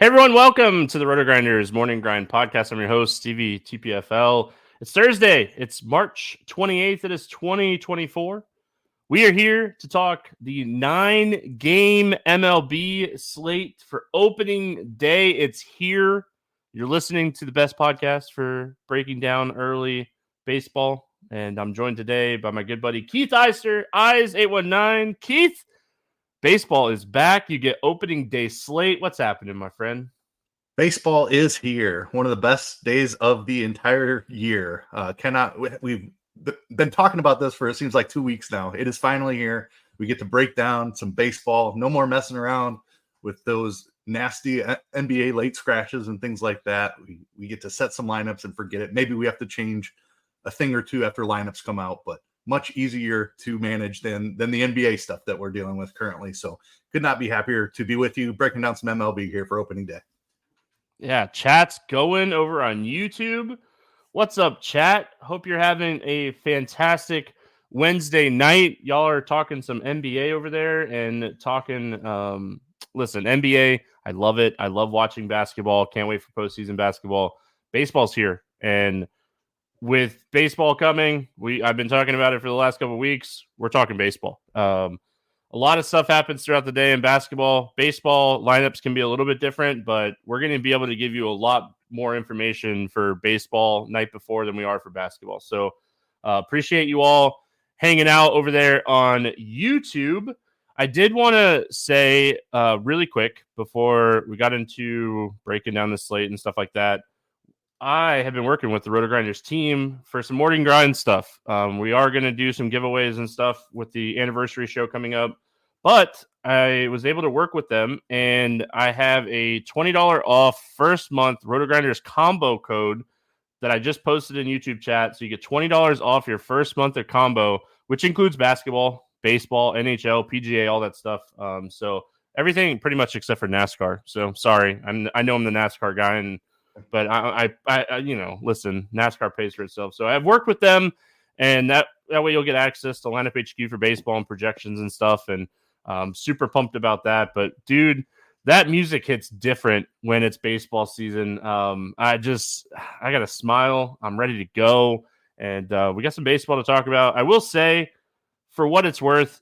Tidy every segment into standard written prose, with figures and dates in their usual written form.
Hey everyone, welcome to the RotoGrinders Morning Grind Podcast. I'm your host, Stevietpfl. It's Thursday. It's March 28th. It is 2024. We are here to talk the 9-game MLB slate for opening day. It's here. You're listening to the best podcast for breaking down early baseball. And I'm joined today by my good buddy Keith Eister, Eys819. Keith, baseball is back. You get opening day slate. What's happening, my friend? Baseball is here. One of the best days of the entire year. We've been talking about this for, it seems like 2 weeks now. It is finally here. We get to break down some baseball. No more messing around with those nasty NBA late scratches and things like that. We get to set some lineups and forget it. Maybe we have to change a thing or two after lineups come out, but much easier to manage than the NBA stuff that we're dealing with currently. So could not be happier to be with you, breaking down some MLB here for opening day. Yeah, chat's going over on YouTube. What's up, chat? Hope you're having a fantastic Wednesday night. Y'all are talking some NBA over there and talking, listen, NBA, I love it. I love watching basketball. Can't wait for postseason basketball. Baseball's here. And with baseball coming, I've been talking about it for the last couple of weeks. We're talking baseball. A lot of stuff happens throughout the day in basketball. Baseball lineups can be a little bit different, but we're going to be able to give you a lot more information for baseball night before than we are for basketball. So appreciate you all hanging out over there on YouTube. I did want to say really quick before we got into breaking down the slate and stuff like that, I have been working with the RotoGrinders team for some morning grind stuff. We are going to do some giveaways and stuff with the anniversary show coming up, but I was able to work with them, and I have a $20 off first month RotoGrinders combo code that I just posted in YouTube chat. So you get $20 off your first month of combo, which includes basketball, baseball, NHL, PGA, all that stuff. So everything pretty much except for NASCAR. So sorry, I know I'm the NASCAR guy, but I listen, NASCAR pays for itself. So I've worked with them, and that way you'll get access to lineup HQ for baseball and projections and stuff. And super pumped about that. But dude, that music hits different when it's baseball season. I got a smile. I'm ready to go. And we got some baseball to talk about. I will say, for what it's worth,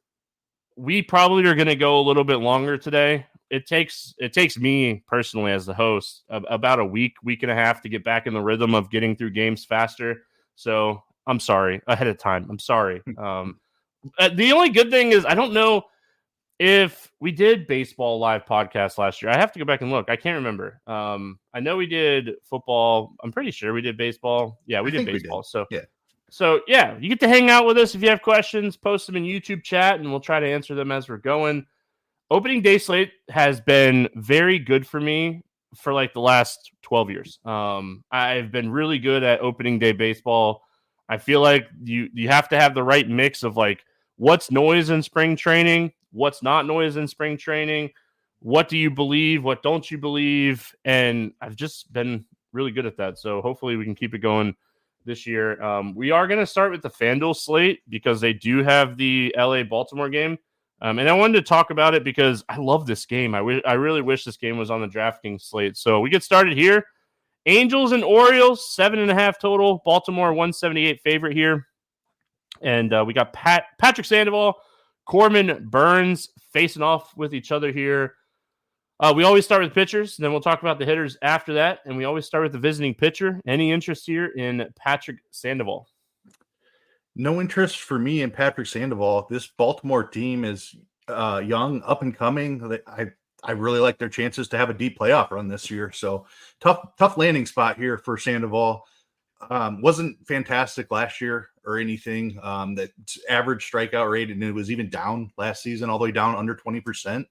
we probably are going to go a little bit longer today. It takes me personally as the host about a week and a half to get back in the rhythm of getting through games faster. So I'm sorry ahead of time. I'm sorry. The only good thing is I don't know if we did baseball live podcast last year. I have to go back and look. I can't remember. I know we did football. I'm pretty sure we did baseball. Yeah, we did baseball. So yeah, you get to hang out with us. If you have questions, post them in YouTube chat, and we'll try to answer them as we're going. Opening day slate has been very good for me for like the last 12 years. I've been really good at opening day baseball. I feel like you have to have the right mix of like what's noise in spring training, what's not noise in spring training, what do you believe, what don't you believe, and I've just been really good at that. So hopefully we can keep it going this year. We are going to start with the FanDuel slate because they do have the LA-Baltimore game. And I wanted to talk about it because I love this game. I really wish this game was on the DraftKings slate. So we get started here. Angels and Orioles, 7.5 total. Baltimore, 178 favorite here. And we got Patrick Sandoval, Corbin Burns facing off with each other here. We always start with pitchers, then we'll talk about the hitters after that. And we always start with the visiting pitcher. Any interest here in Patrick Sandoval? No interest for me in Patrick Sandoval. This Baltimore team is young, up and coming. I really like their chances to have a deep playoff run this year. So tough landing spot here for Sandoval. Wasn't fantastic last year or anything. That average strikeout rate, and it was even down last season, all the way down under 20%.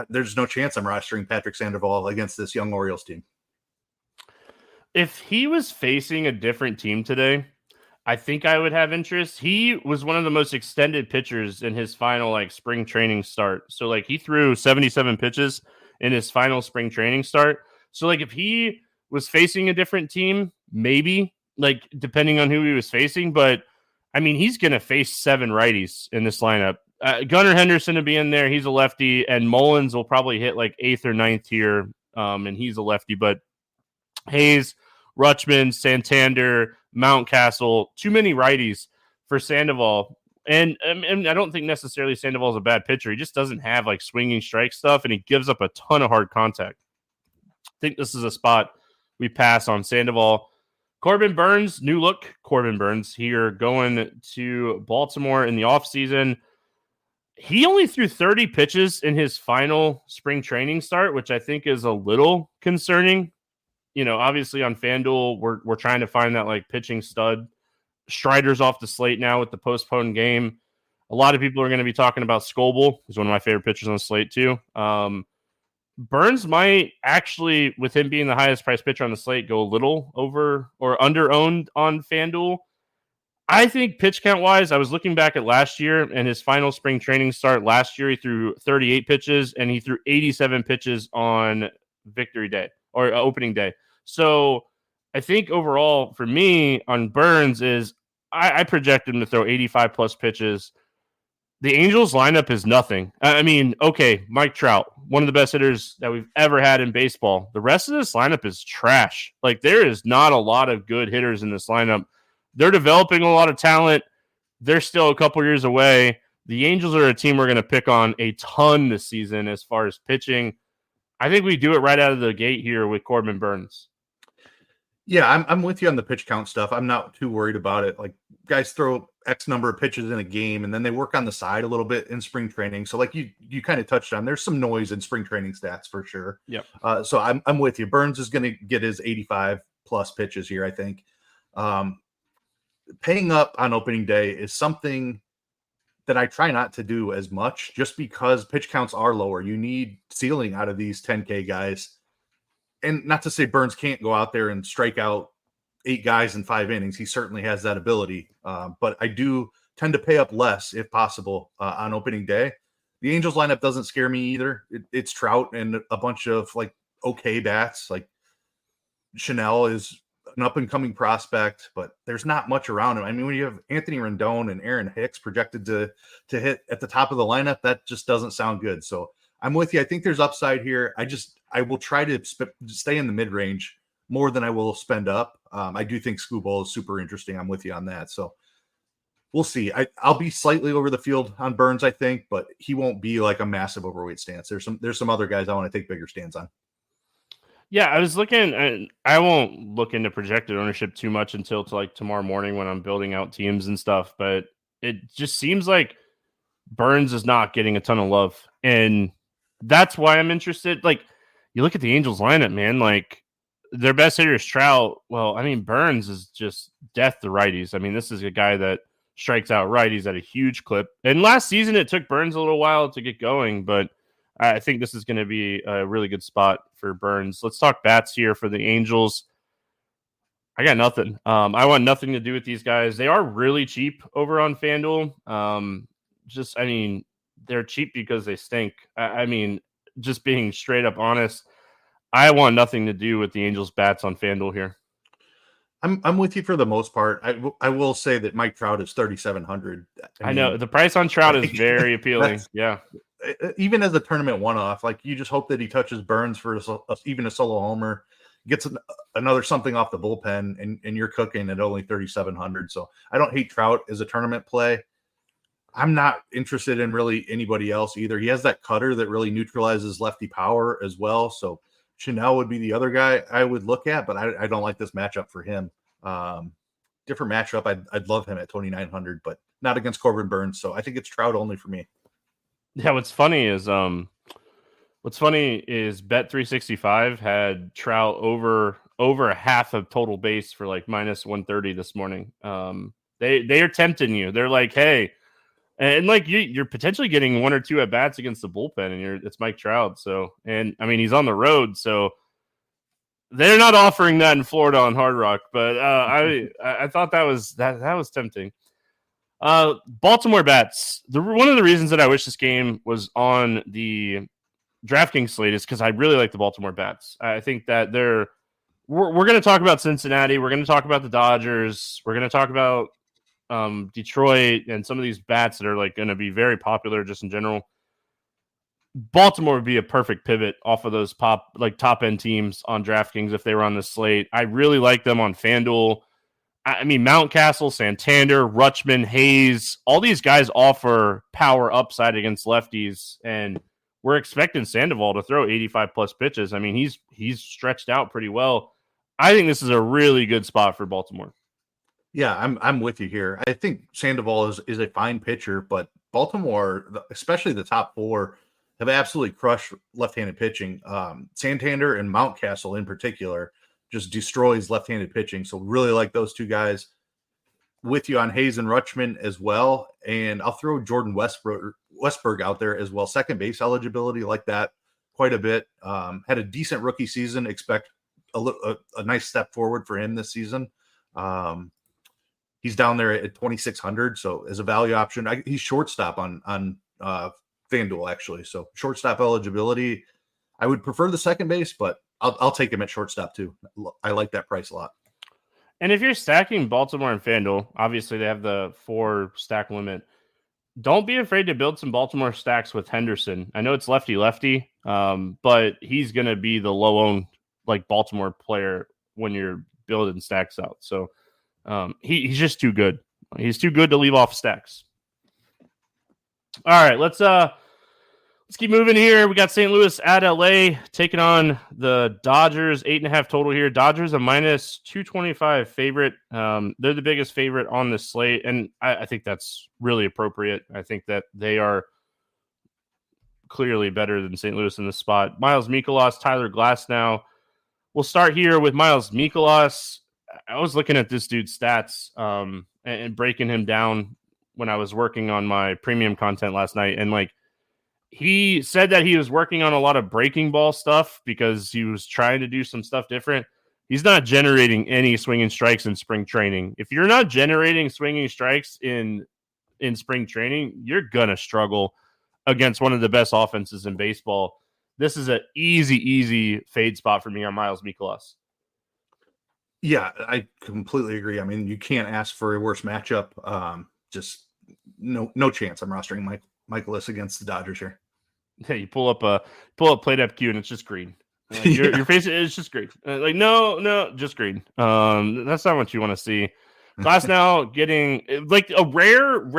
There's no chance I'm rostering Patrick Sandoval against this young Orioles team. If he was facing a different team today, I think I would have interest. He was one of the most extended pitchers in his final spring training start. So he threw 77 pitches in his final spring training start. So if he was facing a different team, maybe depending on who he was facing, but I mean, he's going to face 7 righties in this lineup. Gunnar Henderson to be in there. He's a lefty, and Mullins will probably hit 8th or 9th here and he's a lefty. But Hayes, Rutschman, Santander, Mountcastle, too many righties for Sandoval. And I don't think necessarily Sandoval is a bad pitcher. He just doesn't have like swinging strike stuff, and he gives up a ton of hard contact. I think this is a spot we pass on Sandoval. Corbin Burns, new look Corbin Burns here going to Baltimore in the offseason. He only threw 30 pitches in his final spring training start, which I think is a little concerning. Obviously on FanDuel, we're trying to find that like pitching stud. Strider's off the slate now with the postponed game. A lot of people are going to be talking about Scoble. He's one of my favorite pitchers on the slate too. Burns might actually, with him being the highest priced pitcher on the slate, go a little over or under owned on FanDuel. I think pitch count wise, I was looking back at last year and his final spring training start last year. He threw 38 pitches and he threw 87 pitches on Victory Day or opening day. So I think overall for me on Burns is I project him to throw 85 plus pitches. The Angels lineup is nothing. I mean, okay, Mike Trout, one of the best hitters that we've ever had in baseball. The rest of this lineup is trash. Like, there is not a lot of good hitters in this lineup. They're developing a lot of talent. They're still a couple years away. The Angels are a team we're going to pick on a ton this season as far as pitching. I think we do it right out of the gate here with Corbin Burns. Yeah, I'm with you on the pitch count stuff. I'm not too worried about it. Like, guys throw X number of pitches in a game, and then they work on the side a little bit in spring training. So, like you kind of touched on, there's some noise in spring training stats for sure. Yep. So I'm with you. Burns is going to get his 85 plus pitches here, I think. Paying up on opening day is something that I try not to do as much, just because pitch counts are lower. You need ceiling out of these 10K guys. And not to say Burns can't go out there and strike out 8 guys in 5 innings. He certainly has that ability. But I do tend to pay up less, if possible, on opening day. The Angels lineup doesn't scare me either. It's Trout and a bunch of like okay bats. Like Chanel is an up-and-coming prospect, but there's not much around him. I mean, when you have Anthony Rendon and Aaron Hicks projected to hit at the top of the lineup, that just doesn't sound good. So I'm with you. I think there's upside here. I will try to stay in the mid-range more than I will spend up. I do think Scooball is super interesting. I'm with you on that. So we'll see. I'll be slightly over the field on Burns, I think, but he won't be like a massive overweight stance. There's some other guys I want to take bigger stands on. Yeah, I was looking, and I won't look into projected ownership too much until tomorrow morning when I'm building out teams and stuff. But it just seems like Burns is not getting a ton of love, and that's why I'm interested. Like, you look at the Angels lineup, man, like their best hitter is Trout. Well, I mean, Burns is just death to righties. I mean, this is a guy that strikes out righties at a huge clip. And last season, it took Burns a little while to get going, but I think this is going to be a really good spot for Burns. Let's talk bats here for the Angels. I got nothing. I want nothing to do with these guys. They are really cheap over on FanDuel. They're cheap because they stink. I mean, just being straight up honest, I want nothing to do with the Angels bats on FanDuel here. I'm with you for the most part. I will say that Mike Trout is 3,700. I know the price on Trout is very appealing. Yeah. Even as a tournament one-off, like you just hope that he touches Burns for even a solo homer, gets another something off the bullpen, and you're cooking at only 3,700. So I don't hate Trout as a tournament play. I'm not interested in really anybody else either. He has that cutter that really neutralizes lefty power as well. So Chanel would be the other guy I would look at, but I don't like this matchup for him. Different matchup. I'd love him at 2,900, but not against Corbin Burns. So I think it's Trout only for me. Yeah, what's funny is Bet365 had Trout over a half of total base for like minus 130 this morning. They are tempting you. They're like, hey, and like you're potentially getting 1 or 2 at bats against the bullpen, and it's Mike Trout. So, and I mean he's on the road, so they're not offering that in Florida on Hard Rock. But I thought that was tempting. Baltimore bats. One of the reasons that I wish this game was on the DraftKings slate is because I really like the Baltimore bats. I think that we're going to talk about Cincinnati. We're going to talk about the Dodgers. We're going to talk about Detroit and some of these bats that are like going to be very popular just in general. Baltimore would be a perfect pivot off of those top end teams on DraftKings if they were on the slate. I really like them on FanDuel. I mean, Mountcastle, Santander, Rutschman, Hayes, all these guys offer power upside against lefties, and we're expecting Sandoval to throw 85 plus pitches. I mean, he's stretched out pretty well. I think this is a really good spot for Baltimore. Yeah, I'm with you here. I think Sandoval is a fine pitcher, but Baltimore, especially the top four, have absolutely crushed left-handed pitching. Santander and Mountcastle in particular just destroys left-handed pitching. So really like those two guys. With you on Hayes and Rutschman as well. And I'll throw Jordan Westberg out there as well. Second base eligibility, like that quite a bit. Had a decent rookie season. Expect a nice step forward for him this season. He's down there at 2,600. So as a value option, he's shortstop on FanDuel actually. So shortstop eligibility, I would prefer the second base, but I'll take him at shortstop too. I like that price a lot. And if you're stacking Baltimore and FanDuel, obviously they have the 4 stack limit. Don't be afraid to build some Baltimore stacks with Henderson. I know it's lefty, but he's going to be the low-owned Baltimore player when you're building stacks out. So he's just too good. He's too good to leave off stacks. All right, let's keep moving here. We got St. Louis at LA taking on the Dodgers. 8.5 total here. Dodgers a minus 225 favorite. They're the biggest favorite on the slate, and I think that's really appropriate. I think that they are clearly better than St. Louis in this spot. Miles Mikolas, Tyler Glasnow. We'll start here with Miles Mikolas. I was looking at this dude's stats and breaking him down when I was working on my premium content last night, and he said that he was working on a lot of breaking ball stuff because he was trying to do some stuff different. He's not generating any swinging strikes in spring training. If you're not generating swinging strikes in spring training, you're going to struggle against one of the best offenses in baseball. This is an easy fade spot for me on Miles Mikolas. Yeah, I completely agree. I mean, you can't ask for a worse matchup. Just no chance I'm rostering Mikolas against the Dodgers here. Yeah, you pull up plate FQ and it's just green. Your face is just green. No, just green. That's not what you want to see. Glasnow getting a rare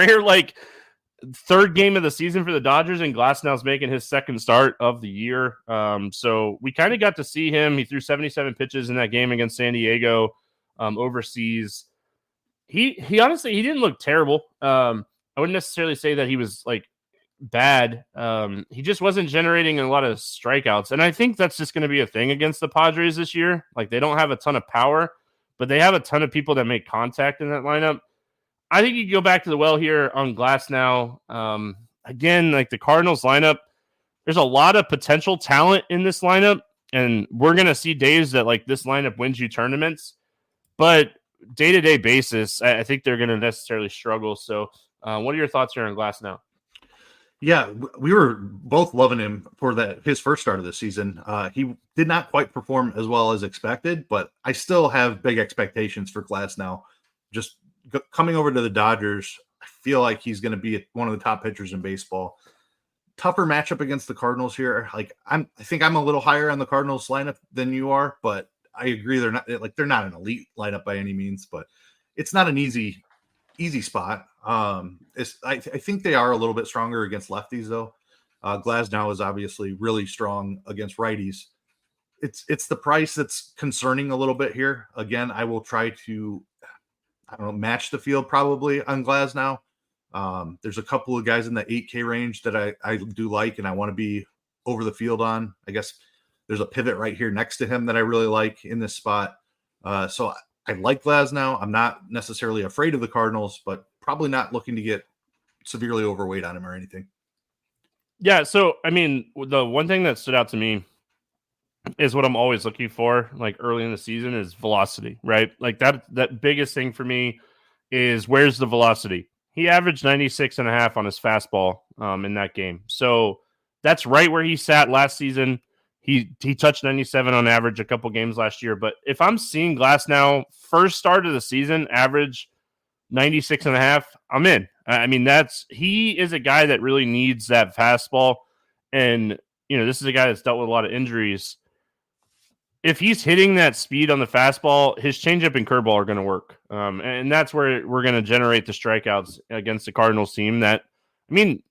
third game of the season for the Dodgers, and Glasnow's making his second start of the year. So we kind of got to see him. He threw 77 pitches in that game against San Diego overseas. He honestly, he didn't look terrible. I wouldn't necessarily say that he was bad. He just wasn't generating a lot of strikeouts, and I think that's just going to be a thing against the Padres this year. They don't have a ton of power, but they have a ton of people that make contact in that lineup. I think you can go back to the well here on Glasnow. Again, the Cardinals lineup, there's a lot of potential talent in this lineup, and we're going to see days that this lineup wins you tournaments, but day-to-day basis, I think they're going to necessarily struggle. So what are your thoughts here on Glasnow? Yeah, we were both loving him for his first start of the season. He did not quite perform as well as expected, but I still have big expectations for Glasnow. Just coming over to the Dodgers, I feel like he's going to be one of the top pitchers in baseball. Tougher matchup against the Cardinals here. I think I'm a little higher on the Cardinals lineup than you are, but I agree they're not an elite lineup by any means, but it's not an easy spot. I think they are a little bit stronger against lefties though. Glasnow is obviously really strong against righties. It's the price that's concerning a little bit here. Again, I will try to match the field probably on Glasnow. There's a couple of guys in the 8K range that I do like and I want to be over the field on. I guess there's a pivot right here next to him that I really like in this spot. So I like Glasnow. I'm not necessarily afraid of the Cardinals, but probably not looking to get severely overweight on him or anything. Yeah, so, I mean, the one thing that stood out to me is what I'm always looking for, early in the season, is velocity, right? That biggest thing for me is where's the velocity? He averaged 96.5 on his fastball in that game. So that's right where he sat last season. He touched 97 on average a couple games last year. But if I'm seeing Glasnow first start of the season average 96.5, I'm in. I mean, he is a guy that really needs that fastball. And, this is a guy that's dealt with a lot of injuries. If he's hitting that speed on the fastball, his changeup and curveball are going to work. And that's where we're going to generate the strikeouts against the Cardinals team they're going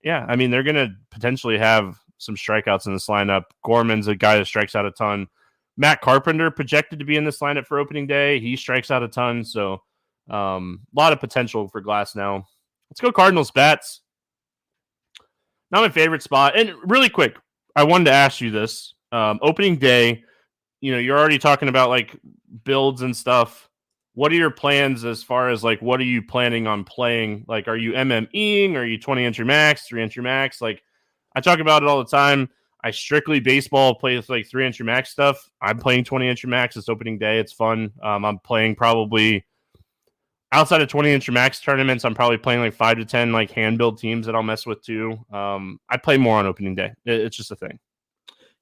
to potentially have some strikeouts in this lineup. Gorman's a guy that strikes out a ton. Matt Carpenter projected to be in this lineup for opening day. He strikes out a ton. So a lot of potential for Glasnow. Let's go Cardinals bats. Not my favorite spot. And really quick, I wanted to ask you this. Opening day, you're already talking about like builds and stuff. What are your plans as far as like, what are you planning on playing? Like, are you MMEing? Are you 20 entry max, 3 entry max? Like, I talk about it all the time. I strictly baseball play with like 3 entry max stuff. I'm playing 20 entry max. It's opening day. It's fun. I'm playing probably outside of 20 entry max tournaments. I'm probably playing like 5 to 10 like hand build teams that I'll mess with too. I play more on opening day. It's just a thing.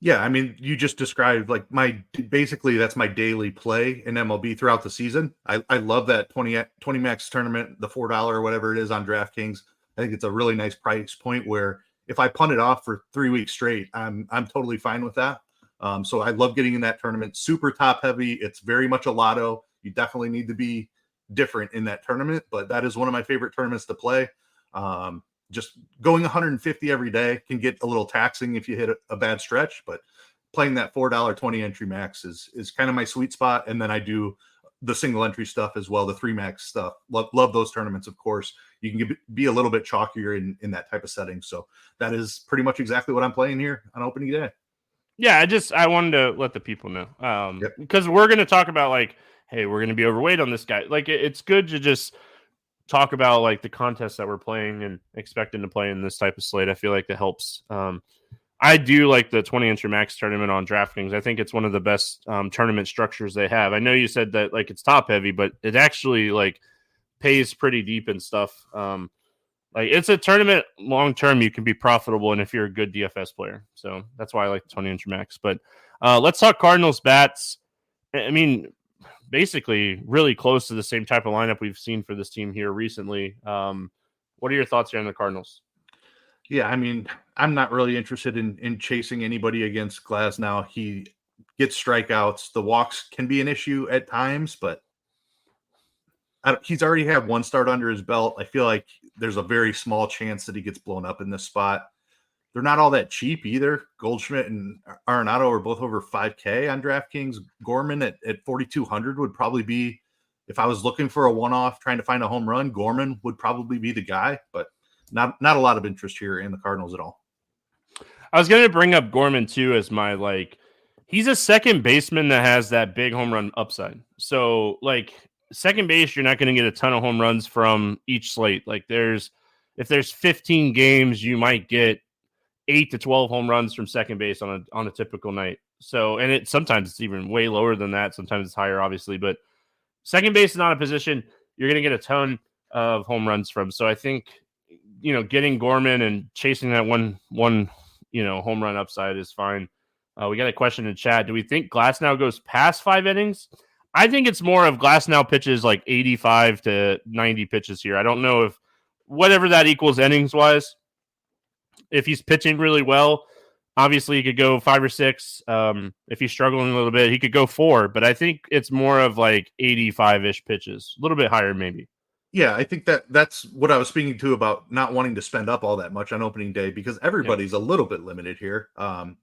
Yeah, I mean, you just described like basically that's my daily play in MLB throughout the season. I love that 20 max tournament, the $4 or whatever it is on DraftKings. I think it's a really nice price point where if I punt it off for 3 weeks straight, I'm totally fine with that. So I love getting in that tournament. Super top heavy. It's very much a lotto. You definitely need to be different in that tournament, but that is one of my favorite tournaments to play. Just going 150 every day can get a little taxing if you hit a bad stretch, but playing that $4 20 entry max is kind of my sweet spot. And then I do the single entry stuff as well, the 3 max stuff. Love those tournaments, of course. You can be a little bit chalkier in that type of setting. So that is pretty much exactly what I'm playing here on opening day. Yeah, I wanted to let the people know because we're going to talk about like, hey, we're going to be overweight on this guy. Like it's good to just talk about like the contests that we're playing and expecting to play in this type of slate. I feel like that helps. I do like the 20 entry max tournament on DraftKings. I think it's one of the best tournament structures they have. I know you said that like it's top heavy, but it actually like pays pretty deep and stuff. Like it's a tournament long term you can be profitable and if you're a good DFS player. So that's why I like the 20 entry max. But let's talk Cardinals bats. I mean, basically really close to the same type of lineup we've seen for this team here recently. What are your thoughts here on the Cardinals? Yeah, I mean, I'm not really interested in chasing anybody against Glasnow. He gets strikeouts. The walks can be an issue at times, but he's already had 1 start under his belt. I feel like there's a very small chance that he gets blown up in this spot. They're not all that cheap either. Goldschmidt and Arenado are both over 5K on DraftKings. Gorman at 4,200 would probably be, if I was looking for a one-off trying to find a home run, Gorman would probably be the guy, but not a lot of interest here in the Cardinals at all. I was going to bring up Gorman too as my he's a second baseman that has that big home run upside. So like second base, you're not going to get a ton of home runs from each slate. Like if there's 15 games, you might get 8 to 12 home runs from second base on a typical night. So, and sometimes it's even way lower than that. Sometimes it's higher, obviously, but second base is not a position you're going to get a ton of home runs from. So I think, getting Gorman and chasing that one home run upside is fine. We got a question in chat. Do we think Glasnow goes past 5 innings? I think it's more of Glasnow pitches like 85 to 90 pitches here. I don't know if whatever that equals innings wise. If he's pitching really well, obviously he could go 5 or 6. If he's struggling a little bit, he could go 4. But I think it's more of like 85-ish pitches, a little bit higher maybe. Yeah, I think that's what I was speaking to about not wanting to spend up all that much on opening day because everybody's a little bit limited here.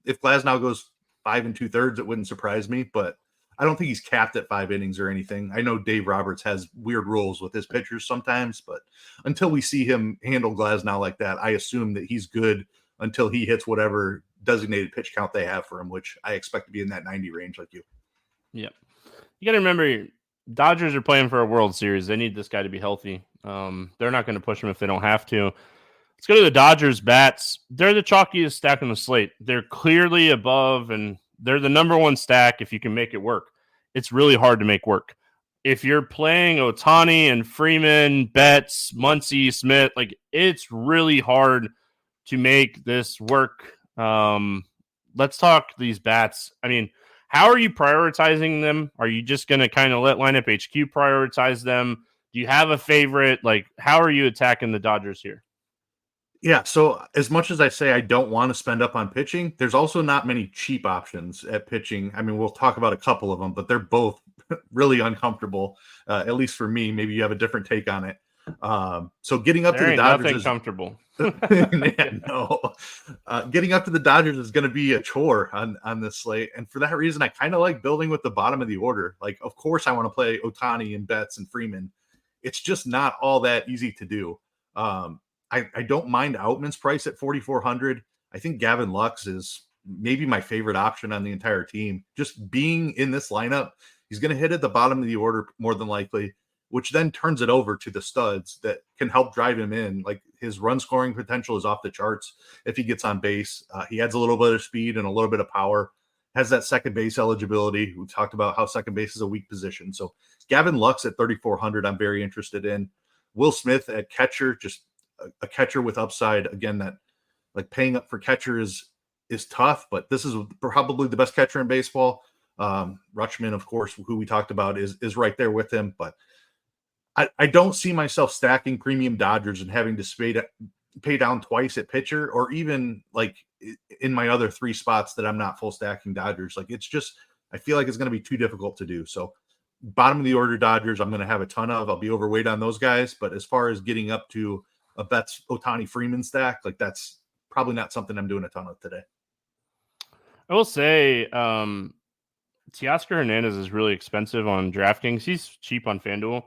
If Glasnow goes 5 2/3, it wouldn't surprise me, but I don't think he's capped at 5 innings or anything. I know Dave Roberts has weird rules with his pitchers sometimes, but until we see him handle Glasnow like that, I assume that he's good until he hits whatever designated pitch count they have for him, which I expect to be in that 90 range like you. Yep. You got to remember, Dodgers are playing for a World Series. They need this guy to be healthy. They're not going to push him if they don't have to. Let's go to the Dodgers bats. They're the chalkiest stack on the slate. They're clearly above, and they're the number 1 stack if you can make it work. It's really hard to make work. If you're playing Ohtani and Freeman, Betts, Muncy, Smith, it's really hard to make this work. Let's talk these bats. I mean, how are you prioritizing them? Are you just going to kind of let Lineup HQ prioritize them? Do you have a favorite? How are you attacking the Dodgers here? Yeah, so as much as I say I don't want to spend up on pitching, there's also not many cheap options at pitching. I mean, we'll talk about a couple of them, but they're both really uncomfortable, at least for me. Maybe you have a different take on it. So getting up to There the ain't Dodgers nothing is comfortable. Man, no. Getting up to the Dodgers is going to be a chore on this slate, and for that reason, I kind of like building with the bottom of the order. Like, of course, I want to play Ohtani and Betts and Freeman. It's just not all that easy to do. I don't mind Outman's price at 4,400. I think Gavin Lux is maybe my favorite option on the entire team. Just being in this lineup, he's going to hit at the bottom of the order more than likely, which then turns it over to the studs that can help drive him in. Like, his run scoring potential is off the charts if he gets on base. He adds a little bit of speed and a little bit of power, has that second base eligibility. We talked about how second base is a weak position. So Gavin Lux at 3,400, I'm very interested in. Will Smith at catcher, just a catcher with upside. Again, that like paying up for catcher is tough, but this is probably the best catcher in baseball. Rutschman, of course, who we talked about, is right there with him, but I don't see myself stacking premium Dodgers and having to pay down twice at pitcher, or even like in my other three spots that I'm not full stacking Dodgers. Like, it's just, I feel like it's going to be too difficult to do. So bottom of the order Dodgers, I'm going to have a ton of. I'll be overweight on those guys, but as far as getting up to a Betts Ohtani Freeman stack, like, that's probably not something I'm doing a ton of today. I will say, Teoscar Hernandez is really expensive on DraftKings. He's cheap on FanDuel.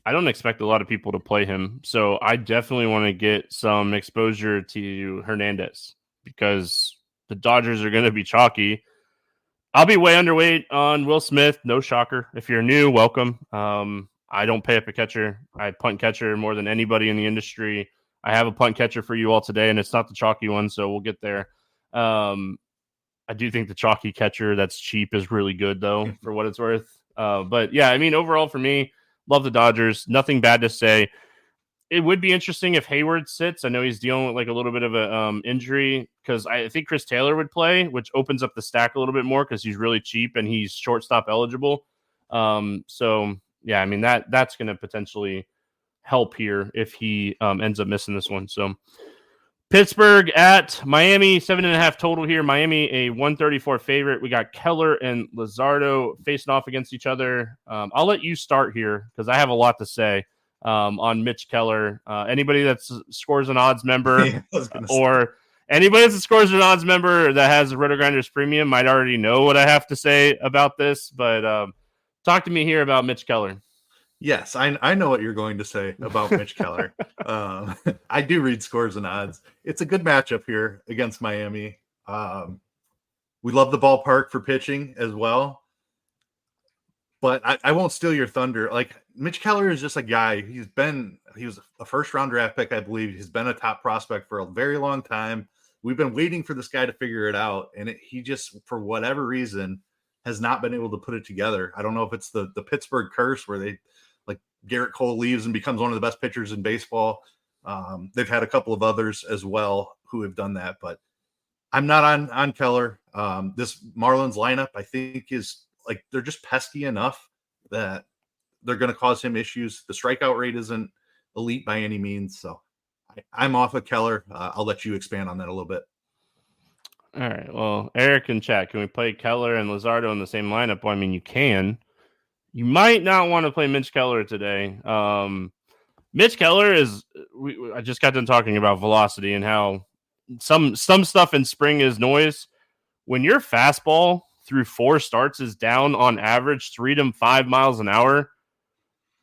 I don't expect a lot of people to play him, so I definitely want to get some exposure to Hernandez because the Dodgers are going to be chalky. I'll be way underweight on Will Smith. No shocker. If you're new, welcome. I don't pay up a catcher. I punt catcher more than anybody in the industry. I have a punt catcher for you all today, and it's not the chalky one, so we'll get there. I do think the chalky catcher that's cheap is really good, though, for what it's worth. But, yeah, I mean, overall for me, love the Dodgers. Nothing bad to say. It would be interesting if Hayward sits. I know he's dealing with like a little bit of a injury, because I think Chris Taylor would play, which opens up the stack a little bit more because he's really cheap and he's shortstop eligible. So, yeah, I mean, that's going to potentially help here if he ends up missing this one. So Pittsburgh at Miami, 7.5 total here. Miami, a 134 favorite. We got Keller and Luzardo facing off against each other. I'll let you start here because I have a lot to say on Mitch Keller. Anybody that scores an odds member or anybody that scores an odds member that has a RotoGrinders Premium might already know what I have to say about this, but talk to me here about Mitch Keller. Yes, I know what you're going to say about Mitch Keller. I do read scores and odds. It's a good matchup here against Miami. We love the ballpark for pitching as well. But I won't steal your thunder. Like, Mitch Keller is just a guy. He was a first-round draft pick, I believe. He's been a top prospect for a very long time. We've been waiting for this guy to figure it out, and he just, for whatever reason, has not been able to put it together. I don't know if it's the Pittsburgh curse where they, like, Garrett Cole leaves and becomes one of the best pitchers in baseball. They've had a couple of others as well who have done that, but I'm not on Keller. This Marlins lineup, I think, is like, they're just pesky enough that they're going to cause him issues. The strikeout rate isn't elite by any means, so I'm off of Keller. I'll let you expand on that a little bit. All right. Well, Eric and chat, can we play Keller and Luzardo in the same lineup? Well, I mean, you can. You might not want to play Mitch Keller today. Mitch Keller is. I just got done talking about velocity and how some stuff in spring is noise. When your fastball through 4 starts is down on average 3 to 5 miles an hour,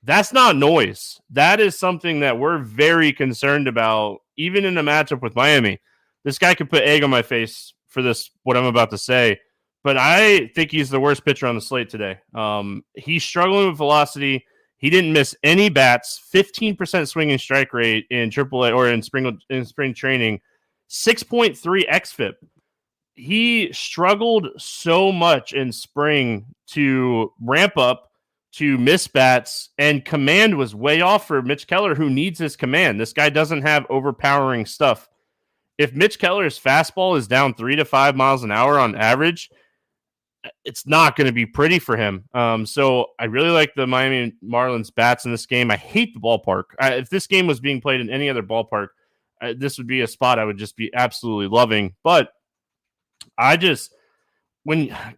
that's not noise. That is something that we're very concerned about, even in a matchup with Miami. This guy could put egg on my face for this, what I'm about to say, but I think he's the worst pitcher on the slate today. He's struggling with velocity. He didn't miss any bats, 15% swinging strike rate in AAA or in spring training, 6.3 xFIP. He struggled so much in spring to ramp up, to miss bats, and command was way off for Mitch Keller, who needs his command. This guy doesn't have overpowering stuff. If Mitch Keller's fastball is down 3 to 5 miles an hour on average, it's not going to be pretty for him. So I really like the Miami Marlins bats in this game. I hate the ballpark. If this game was being played in any other ballpark, this would be a spot I would just be absolutely loving. But I just,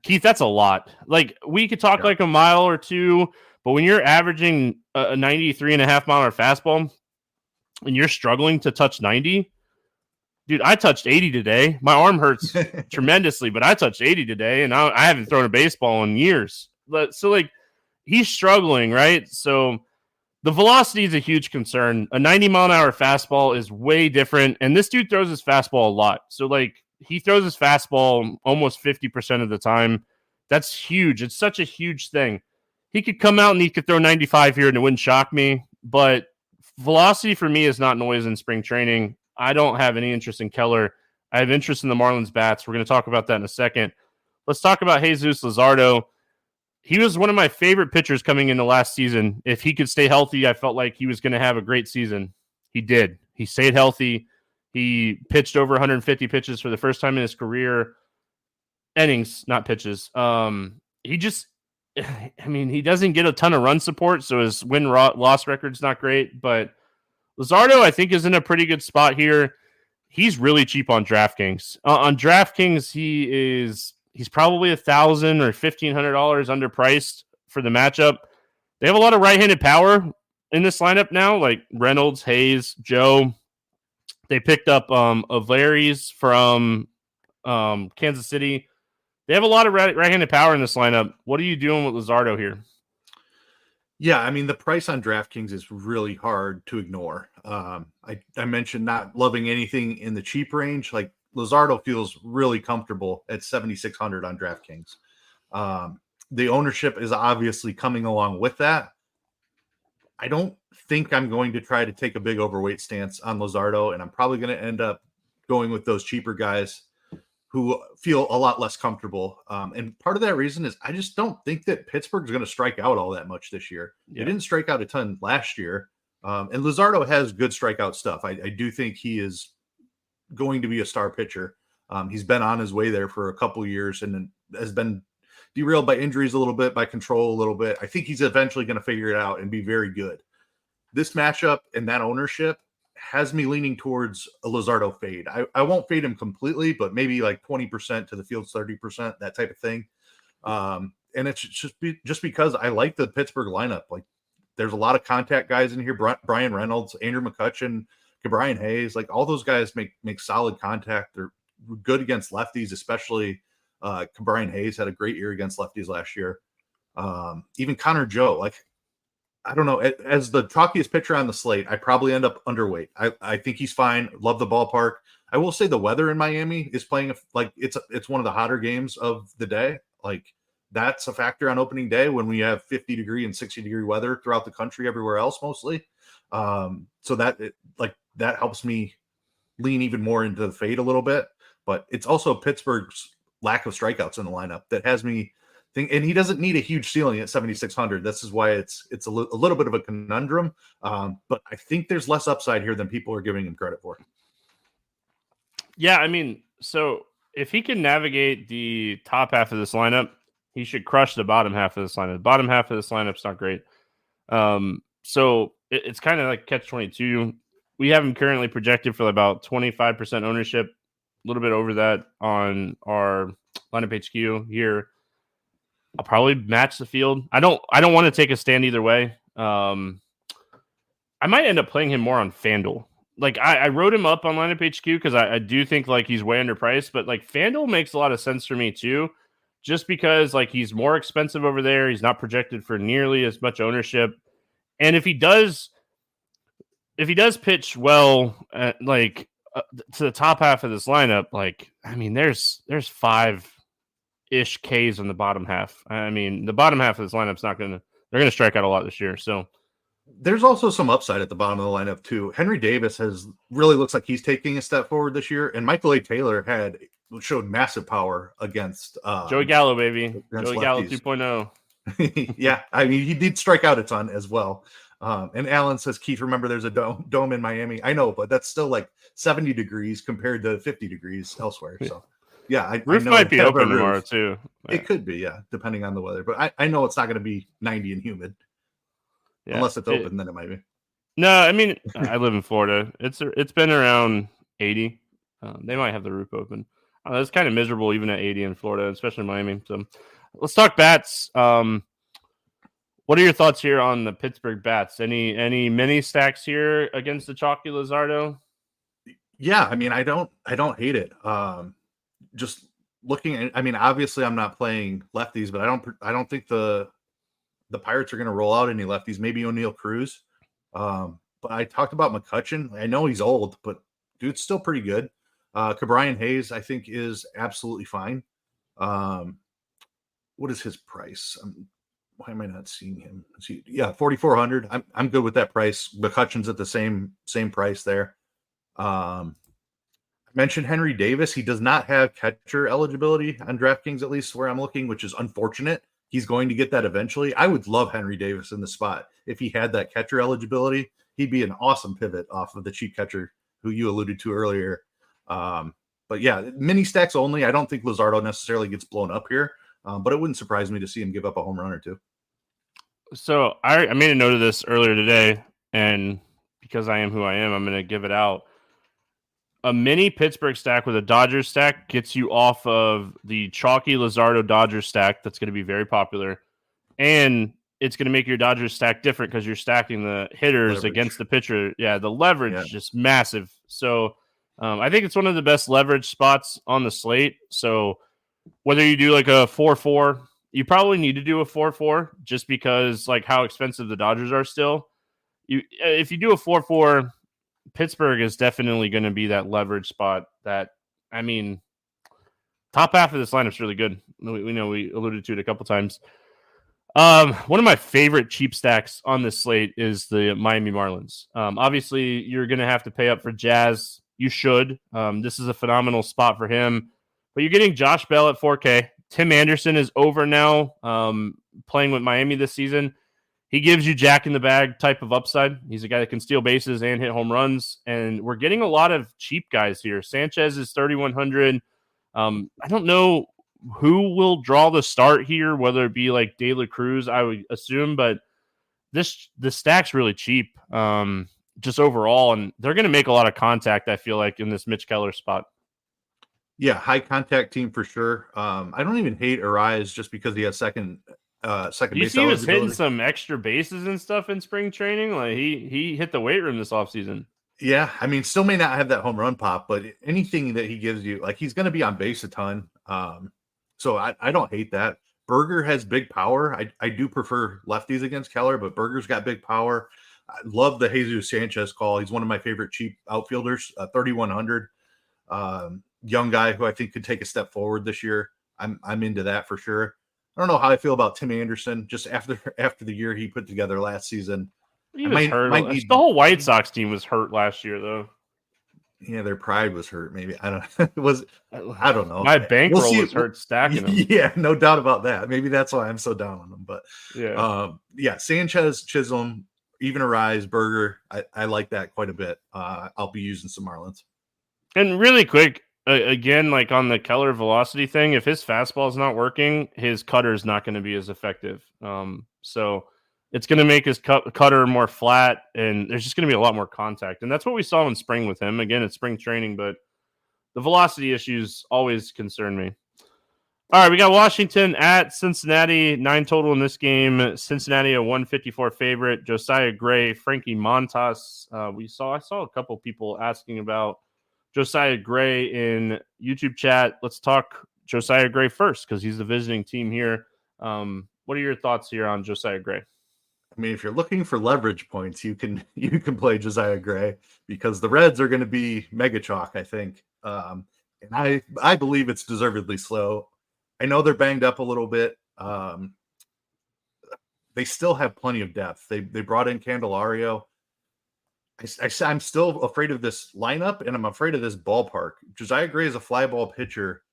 Keith, that's a lot. Like, we could talk like a mile or two, but when you're averaging a 93.5-mile-an-hour fastball and you're struggling to touch 90, dude, I touched 80 today. My arm hurts tremendously, but I touched 80 today, and I haven't thrown a baseball in years. So, like, he's struggling, right? So the velocity is a huge concern. A 90-mile-an-hour fastball is way different, and this dude throws his fastball a lot. So, like, he throws his fastball almost 50% of the time. That's huge. It's such a huge thing. He could come out and he could throw 95 here, and it wouldn't shock me. But velocity for me is not noise in spring training. I don't have any interest in Keller. I have interest in the Marlins bats. We're going to talk about that in a second. Let's talk about Jesus Luzardo. He was one of my favorite pitchers coming into last season. If he could stay healthy, I felt like he was going to have a great season. He did. He stayed healthy. He pitched over 150 pitches for the first time in his career. Innings, not pitches. He just, I mean, he doesn't get a ton of run support, so his win-loss record's not great. But Luzardo, I think, is in a pretty good spot here. He's really cheap on DraftKings. On DraftKings, he's probably $1,000 or $1,500 underpriced for the matchup. They have a lot of right-handed power in this lineup now, like Reynolds, Hayes, Joe. They picked up O'Leary's from Kansas City. They have a lot of right-handed power in this lineup. What are you doing with Luzardo here? Yeah, I mean, the price on DraftKings is really hard to ignore. I mentioned not loving anything in the cheap range. Like, Luzardo feels really comfortable at 7,600 on DraftKings. The ownership is obviously coming along with that. I don't think I'm going to try to take a big overweight stance on Luzardo, and I'm probably going to end up going with those cheaper guys who feel a lot less comfortable. And part of that reason is I just don't think that Pittsburgh's going to strike out all that much this year. Yeah. They didn't strike out a ton last year. And Luzardo has good strikeout stuff. I do think he is going to be a star pitcher. He's been on his way there for a couple years and has been derailed by injuries a little bit, by control a little bit. I think he's eventually going to figure it out and be very good. This matchup and that ownership has me leaning towards a Luzardo fade. I won't fade him completely, but maybe like 20% to the field's 30%, that type of thing. And it's just because I like the Pittsburgh lineup. Like, there's a lot of contact guys in here. Brian Reynolds, Andrew McCutchen, Brian Hayes, like, all those guys make solid contact. They're good against lefties, especially Brian Hayes had a great year against lefties last year. Even Connor Joe, like, I don't know, as the chalkiest pitcher on the slate, I probably end up underweight. I think he's fine. Love the ballpark. I will say the weather in Miami is playing like it's one of the hotter games of the day. Like, that's a factor on opening day when we have 50-degree and 60-degree weather throughout the country, everywhere else mostly. So that helps me lean even more into the fade a little bit. But it's also Pittsburgh's lack of strikeouts in the lineup that has me think, and he doesn't need a huge ceiling at 7,600. This is why it's a little bit of a conundrum. But I think there's less upside here than people are giving him credit for. Yeah, I mean, so if he can navigate the top half of this lineup, he should crush the bottom half of this lineup. The bottom half of this lineup's not great. So it's kind of like catch-22. We have him currently projected for about 25% ownership, a little bit over that on our lineup HQ here. I'll probably match the field. I don't want to take a stand either way. I might end up playing him more on FanDuel. Like, I wrote him up on lineup HQ because I do think, like, he's way underpriced, but, like, FanDuel makes a lot of sense for me too, just because, like, he's more expensive over there. He's not projected for nearly as much ownership. And if he does pitch well, to the top half of this lineup, like, I mean, there's 5-ish Ks on the bottom half. I mean, the bottom half of this lineup's they're going to strike out a lot this year. So there's also some upside at the bottom of the lineup too. Henry Davis really looks like he's taking a step forward this year, and Michael A. Taylor showed massive power against Joey Gallo, baby. Joey Gallo 2.0. Yeah, I mean, he did strike out a ton as well. And Alan says, Keith, remember there's a dome in Miami. I know, but that's still like 70 degrees compared to 50 degrees elsewhere. So yeah, roof might be open tomorrow too. Yeah. It could be, yeah, depending on the weather. But I know it's not going to be 90 and humid. Yeah, unless it's open, then it might be. No, I mean I live in Florida. It's been around 80. They might have the roof open. It's kind of miserable even at 80 in Florida, especially in Miami. So let's talk bats. What are your thoughts here on the Pittsburgh bats? Any mini stacks here against the Chalky Luzardo? Yeah, I mean, I don't hate it. Just looking at, I mean, obviously I'm not playing lefties, but I don't think the Pirates are going to roll out any lefties. Maybe O'Neal Cruz. But I talked about McCutchen. I know he's old, but dude's still pretty good. Cabrian Hayes, I think, is absolutely fine. What is his price? Why am I not seeing him? Yeah, 4,400. I'm good with that price. McCutchen's at the same price there. I mentioned Henry Davis. He does not have catcher eligibility on DraftKings, at least where I'm looking, which is unfortunate. He's going to get that eventually. I would love Henry Davis in the spot. If he had that catcher eligibility, he'd be an awesome pivot off of the cheap catcher who you alluded to earlier. But yeah, mini stacks only. I don't think Luzardo necessarily gets blown up here, but it wouldn't surprise me to see him give up a home run or two. So I made a note of this earlier today, and because I am who I am, I'm going to give it out. A mini Pittsburgh stack with a Dodgers stack gets you off of the chalky Luzardo Dodgers stack. That's going to be very popular. And it's going to make your Dodgers stack different because you're stacking the hitters Leverage against the pitcher. Yeah, the leverage is just massive. So I think it's one of the best leverage spots on the slate. So whether you do like a 4-4, you probably need to do a 4-4 just because like how expensive the Dodgers are still. If you do a 4-4, Pittsburgh is definitely going to be that leverage spot that, I mean, top half of this lineup is really good. We know we alluded to it a couple times. One of my favorite cheap stacks on this slate is the Miami Marlins. Obviously, you're going to have to pay up for Jazz. You should. This is a phenomenal spot for him. But you're getting Josh Bell at 4K. Tim Anderson is over now, playing with Miami this season. He gives you jack in the bag type of upside. He's a guy that can steal bases and hit home runs. And we're getting a lot of cheap guys here. Sanchez is 3,100. I don't know who will draw the start here, whether it be like De La Cruz, I would assume, but the stack's really cheap, just overall, and they're going to make a lot of contact, I feel like, in this Mitch Keller spot. Yeah, high contact team for sure. I don't even hate Eys just because he has second You base see, he was hitting eligibility. some extra bases and stuff in spring training. Like he hit the weight room this offseason. Yeah, I mean, still may not have that home run pop, but anything that he gives you, like he's going to be on base a ton. So I don't hate that. Berger has big power. I do prefer lefties against Keller, but Berger's got big power. I love the Jesus Sanchez call. He's one of my favorite cheap outfielders, 3,100. Young guy who I think could take a step forward this year. I'm into that for sure. I don't know how I feel about Tim Anderson just after the year he put together last season. He was hurt. The whole White Sox team was hurt last year, though. Yeah, their pride was hurt. Maybe I don't I don't know. My bankroll was hurt stacking them. Yeah, no doubt about that. Maybe that's why I'm so down on them. But yeah, Sanchez, Chisholm, even Eys, Berger. I like that quite a bit. I'll be using some Marlins. And really quick, again, like on the Keller velocity thing, if his fastball is not working, his cutter is not going to be as effective. So it's going to make his cutter more flat, and there's just going to be a lot more contact. And that's what we saw in spring with him. Again, it's spring training, but the velocity issues always concern me. All right, we got Washington at Cincinnati, 9 total in this game. Cincinnati, a 154 favorite. Josiah Gray, Frankie Montas. I saw a couple people asking about Josiah Gray in YouTube chat. Let's talk Josiah Gray first because he's the visiting team here. What are your thoughts here on Josiah Gray? I mean, if you're looking for leverage points, you can play Josiah Gray because the Reds are going to be mega chalk, I think. And I believe it's deservedly slow. I know they're banged up a little bit. They still have plenty of depth. They brought in Candelario. I'm still afraid of this lineup, and I'm afraid of this ballpark. Josiah Gray is a fly ball pitcher,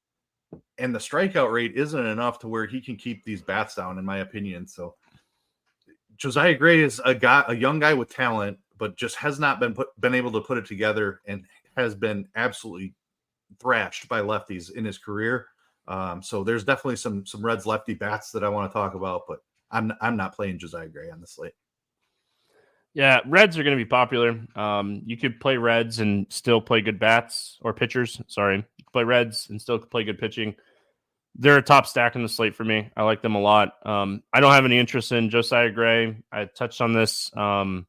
and the strikeout rate isn't enough to where he can keep these bats down, in my opinion. So Josiah Gray is a young guy with talent, but just has not been able to put it together and has been absolutely thrashed by lefties in his career. So there's definitely some Reds lefty bats that I want to talk about, but I'm not playing Josiah Gray on the slate. Yeah, Reds are going to be popular. You could play Reds and still play good bats or pitchers. Sorry, you could play Reds and still play good pitching. They're a top stack in the slate for me. I like them a lot. I don't have any interest in Josiah Gray. I touched on this on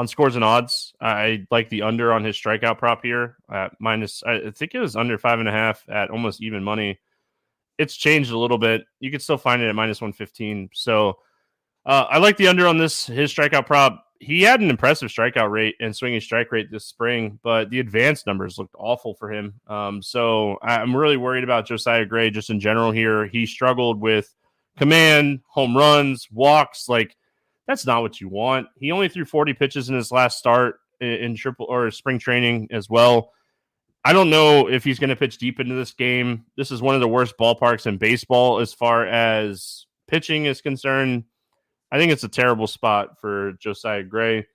scores and odds. I like the under on his strikeout prop here at minus. I think it was under 5.5 at almost even money. It's changed a little bit. You can still find it at minus 115. So I like the under on his strikeout prop. He had an impressive strikeout rate and swinging strike rate this spring, but the advanced numbers looked awful for him. So I'm really worried about Josiah Gray just in general here. He struggled with command, home runs, walks. Like, that's not what you want. He only threw 40 pitches in his last start in triple or spring training as well. I don't know if he's going to pitch deep into this game. This is one of the worst ballparks in baseball as far as pitching is concerned. I think it's a terrible spot for Josiah Gray.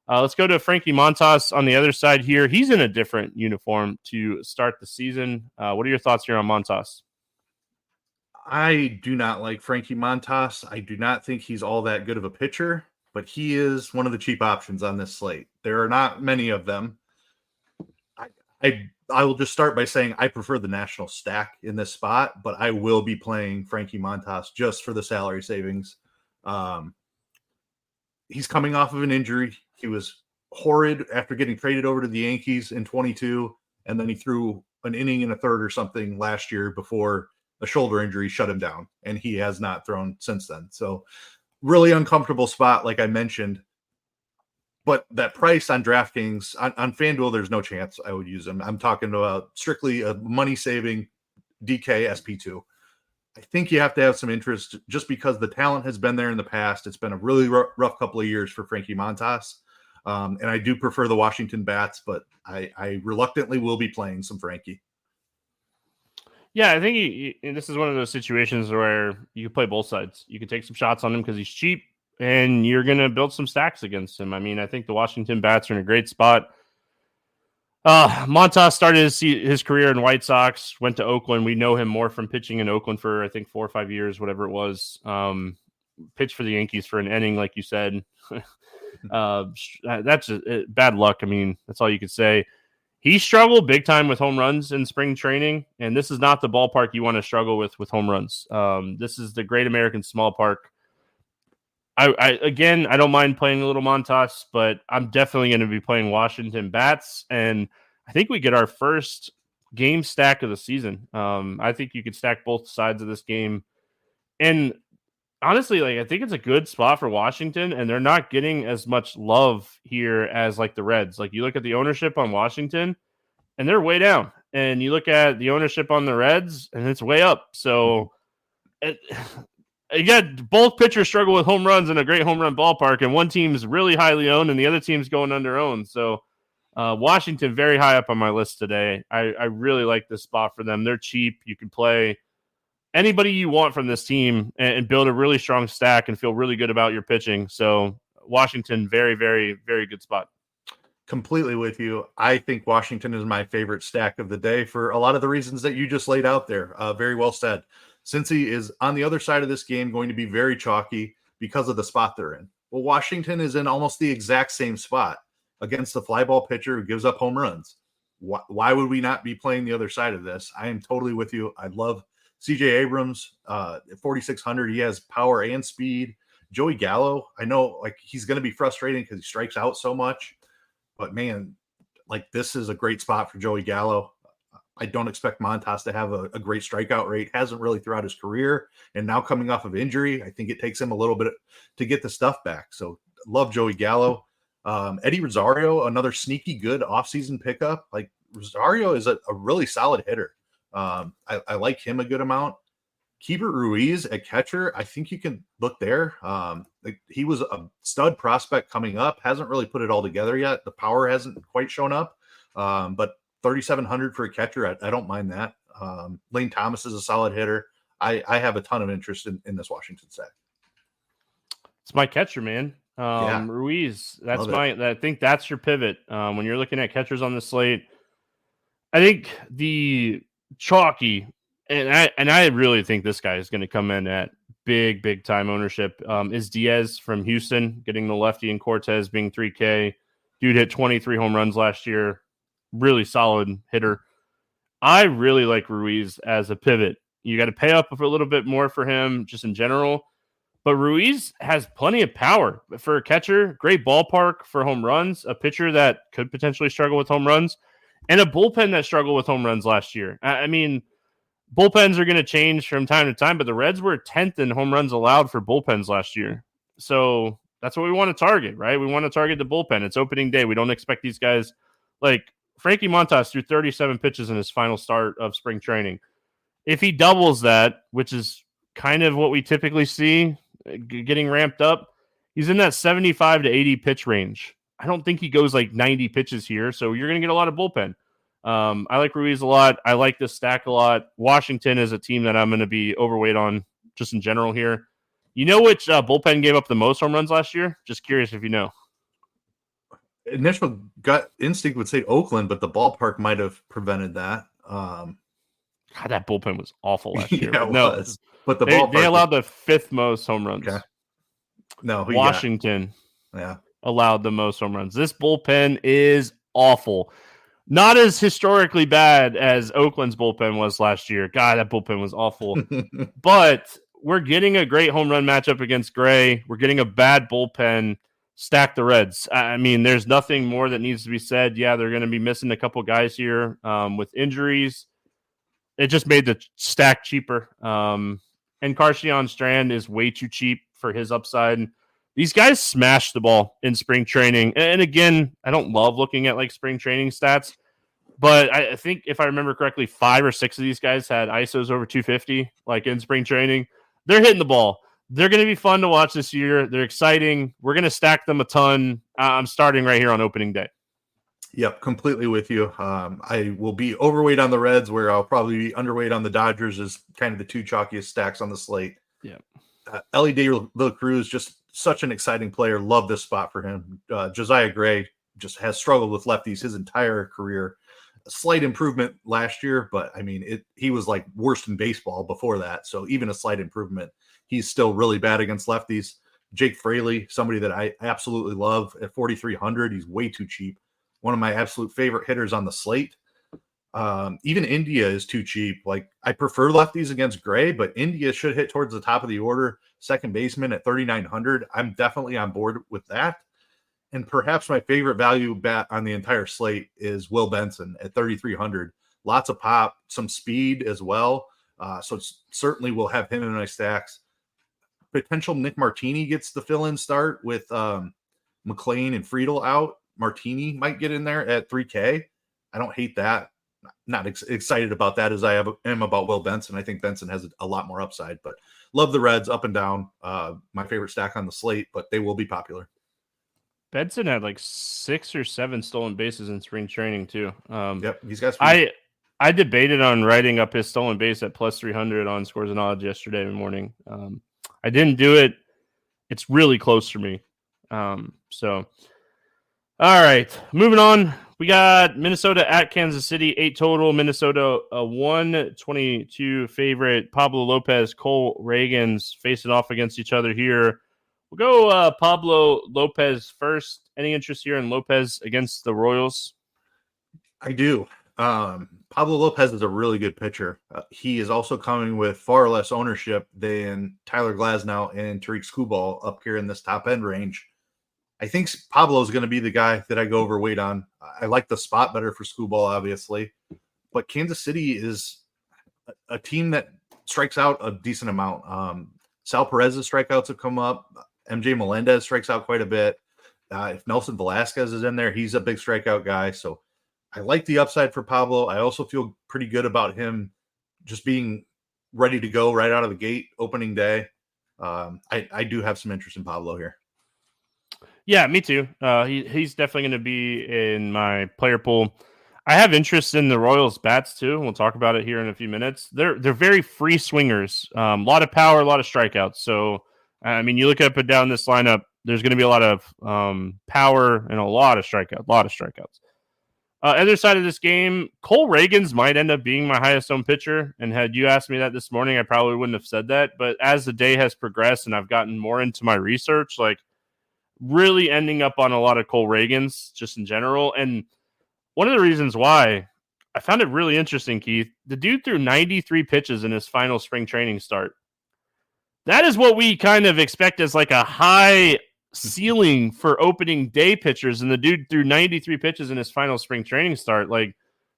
Let's go to Frankie Montas on the other side here. He's in a different uniform to start the season. What are your thoughts here on Montas? I do not like Frankie Montas. I do not think he's all that good of a pitcher, but he is one of the cheap options on this slate. There are not many of them. I will just start by saying I prefer the national stack in this spot, but I will be playing Frankie Montas just for the salary savings. He's coming off of an injury. He was horrid after getting traded over to the Yankees in 22, and then he threw an inning and a third or something last year before a shoulder injury shut him down, and he has not thrown since then. So really uncomfortable spot, like I mentioned. But that price on DraftKings, on FanDuel, there's no chance I would use him. I'm talking about strictly a money-saving DK SP2. I think you have to have some interest just because the talent has been there in the past. It's been a really rough couple of years for Frankie Montas. And I do prefer the Washington bats, but I reluctantly will be playing some Frankie. Yeah, I think this is one of those situations where you can play both sides. You can take some shots on him because he's cheap, and you're going to build some stacks against him. I mean, I think the Washington bats are in a great spot. Montas started his career in White Sox, went to Oakland. We know him more from pitching in Oakland for, I think, 4 or 5 years, whatever it was. Pitched for the Yankees for an inning, like you said. That's bad luck. I mean, that's all you could say. He struggled big time with home runs in spring training, and this is not the ballpark you want to struggle with home runs. This is the Great American Small Park. I don't mind playing a little Montas, but I'm definitely going to be playing Washington bats, and I think we get our first game stack of the season. I think you could stack both sides of this game, and honestly, like, I think it's a good spot for Washington, and they're not getting as much love here as like the Reds. Like, you look at the ownership on Washington, and they're way down, and you look at the ownership on the Reds, and it's way up. So, again, both pitchers struggle with home runs in a great home run ballpark, and one team's really highly owned, and the other team's going under owned. So, Washington very high up on my list today. I really like this spot for them. They're cheap. You can play anybody you want from this team and build a really strong stack and feel really good about your pitching. So Washington, very, very, very good spot. Completely with you. I think Washington is my favorite stack of the day for a lot of the reasons that you just laid out there. Very well said. Cincy is on the other side of this game going to be very chalky because of the spot they're in. Well, Washington is in almost the exact same spot against the fly ball pitcher who gives up home runs. Why would we not be playing the other side of this? I am totally with you. I love CJ Abrams, at 4,600. He has power and speed. Joey Gallo, I know, like, he's going to be frustrating because he strikes out so much, but man, like, this is a great spot for Joey Gallo. I don't expect Montas to have a great strikeout rate. Hasn't really throughout his career, and now coming off of injury, I think it takes him a little bit to get the stuff back. So love Joey Gallo. Eddie Rosario, another sneaky good offseason pickup. Like, Rosario is a really solid hitter. I like him a good amount. Keibert Ruiz at catcher, I think you can look there. He was a stud prospect coming up, hasn't really put it all together yet. The power hasn't quite shown up, but 3,700 for a catcher, I don't mind that. Lane Thomas is a solid hitter. I have a ton of interest in this Washington set. It's my catcher, man. Ruiz, I think that's your pivot. When you're looking at catchers on the slate, I think the chalky, and I really think this guy is going to come in at big time ownership is Diaz from Houston, getting the lefty, and Cortez being 3K. Dude hit 23 home runs last year. Really solid hitter. I really like Ruiz as a pivot. You got to pay up a little bit more for him just in general. But Ruiz has plenty of power for a catcher, great ballpark for home runs, a pitcher that could potentially struggle with home runs, and a bullpen that struggled with home runs last year. I mean, bullpens are going to change from time to time, but the Reds were 10th in home runs allowed for bullpens last year. So that's what we want to target, right? We want to target the bullpen. It's opening day. We don't expect these guys like Frankie Montas threw 37 pitches in his final start of spring training. If he doubles that, which is kind of what we typically see getting ramped up, he's in that 75 to 80 pitch range. I don't think he goes like 90 pitches here, so you're going to get a lot of bullpen. I like Ruiz a lot. I like this stack a lot. Washington is a team that I'm going to be overweight on just in general here. You know which bullpen gave up the most home runs last year? Just curious if you know. Initial gut instinct would say Oakland, but the ballpark might have prevented that. God, that bullpen was awful last year. Yeah, it was. But the they allowed the fifth most home runs. Okay. No, Washington allowed the most home runs. This bullpen is awful. Not as historically bad as Oakland's bullpen was last year. God, that bullpen was awful. But we're getting a great home run matchup against Gray. We're getting a bad bullpen. Stack the Reds. I mean, there's nothing more that needs to be said. Yeah, they're going to be missing a couple guys here with injuries. It just made the stack cheaper. And Carshion Strand is way too cheap for his upside. These guys smashed the ball in spring training. And again, I don't love looking at like spring training stats, but I think if I remember correctly, 5 or 6 of these guys had ISOs over 250, like in spring training. They're hitting the ball. They're going to be fun to watch this year. They're exciting. We're going to stack them a ton. I'm starting right here on opening day. Yep, completely with you. I will be overweight on the Reds, where I'll probably be underweight on the Dodgers as kind of the two chalkiest stacks on the slate. Yeah. Ellie De La Cruz, just such an exciting player. Love this spot for him. Josiah Gray just has struggled with lefties his entire career. A slight improvement last year, but I mean, he was like worst in baseball before that. So even a slight improvement, he's still really bad against lefties. Jake Fraley, somebody that I absolutely love at 4,300. He's way too cheap. One of my absolute favorite hitters on the slate. Even India is too cheap. Like, I prefer lefties against Gray, but India should hit towards the top of the order. Second baseman at 3,900. I'm definitely on board with that. And perhaps my favorite value bet on the entire slate is Will Benson at 3,300. Lots of pop, some speed as well. So certainly we'll have him in my stacks. Potential Nick Martini gets the fill-in start with McLean and Friedel out. Martini might get in there at 3K. I don't hate that. Not excited about that as I am about Will Benson. I think Benson has a lot more upside, but love the Reds up and down. My favorite stack on the slate, but they will be popular. Benson had like 6 or 7 stolen bases in spring training too. Yep, these guys. I debated on writing up his stolen base at plus 300 on Scores and Odds yesterday morning. I didn't do it. It's really close for me. So, all right, moving on. We got Minnesota at Kansas City, 8 total. Minnesota, a 122 favorite. Pablo Lopez, Cole Reagans facing off against each other here. We'll go Pablo Lopez first. Any interest here in Lopez against the Royals? I do. Pablo Lopez is a really good pitcher. He is also coming with far less ownership than Tyler Glasnow and Tariq Skubal up here in this top end range. I think Pablo is going to be the guy that I go overweight on. I like the spot better for Skubal, obviously, but Kansas City is a team that strikes out a decent amount. Sal Perez's strikeouts have come up. MJ Melendez strikes out quite a bit. If Nelson Velasquez is in there, he's a big strikeout guy. So I like the upside for Pablo. I also feel pretty good about him just being ready to go right out of the gate opening day. I do have some interest in Pablo here. Yeah, me too. He's definitely going to be in my player pool. I have interest in the Royals bats too. We'll talk about it here in a few minutes. They're very free swingers. A lot of power, a lot of strikeouts. So, I mean, you look up and down this lineup, there's going to be a lot of power and a lot of strikeouts. Other side of this game, Cole Reagans might end up being my highest owned pitcher. And had you asked me that this morning, I probably wouldn't have said that. But as the day has progressed and I've gotten more into my research, like really ending up on a lot of Cole Reagans just in general. And one of the reasons why I found it really interesting, Keith, the dude threw 93 pitches in his final spring training start. That is what we kind of expect as like a high ceiling for opening day pitchers, and the dude threw 93 pitches in his final spring training start. Like,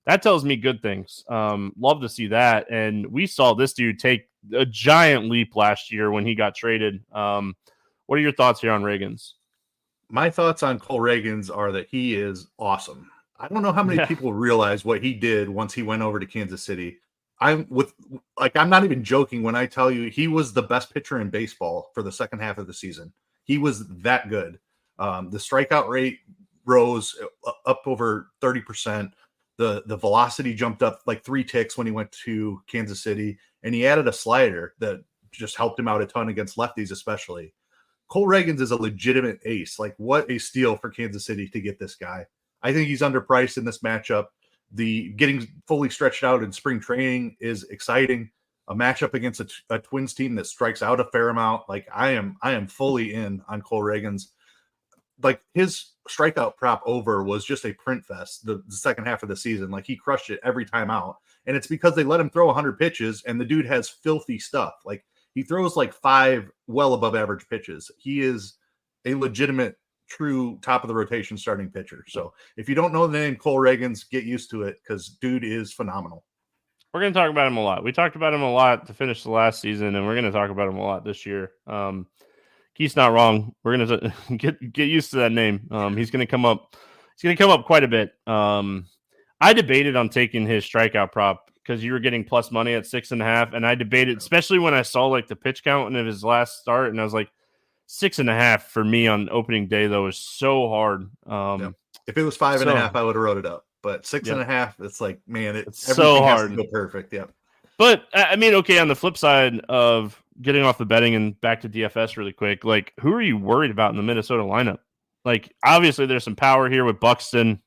that tells me good things. Love to see that. And we saw this dude take a giant leap last year when he got traded. What are your thoughts here on Reagans? My thoughts on Cole Reagans are that he is awesome. I don't know how many people realize what he did once he went over to Kansas City. I'm not even joking when I tell you he was the best pitcher in baseball for the second half of the season. He was that good. The strikeout rate rose up over 30%. The velocity jumped up like 3 ticks when he went to Kansas City, and he added a slider that just helped him out a ton against lefties, especially. Cole Reagans is a legitimate ace. Like, what a steal for Kansas City to get this guy. I think he's underpriced in this matchup. The getting fully stretched out in spring training is exciting. A matchup against a Twins team that strikes out a fair amount. Like, I am fully in on Cole Reagans. Like, his strikeout prop over was just a print fest the second half of the season. Like, he crushed it every time out. And it's because they let him throw 100 pitches, and the dude has filthy stuff. Like, he throws like 5 well above average pitches. He is a legitimate, true top of the rotation starting pitcher. So if you don't know the name Cole Reagans, get used to it because dude is phenomenal. We're going to talk about him a lot. We talked about him a lot to finish the last season, and we're going to talk about him a lot this year. Keith's not wrong. We're going to get used to that name. He's going to come up. He's going to come up quite a bit. I debated on taking his strikeout prop because you were getting plus money at 6.5, and I debated, especially when I saw like the pitch count of his last start, and I was like, 6.5 for me on opening day though is so hard. If it was 5.5, I would have wrote it up. But 6.5, it's like, man, it's so hard. Has to go perfect. Yeah. But I mean, okay, on the flip side of getting off the betting and back to DFS really quick, like, who are you worried about in the Minnesota lineup? Like, obviously there's some power here with Buxton.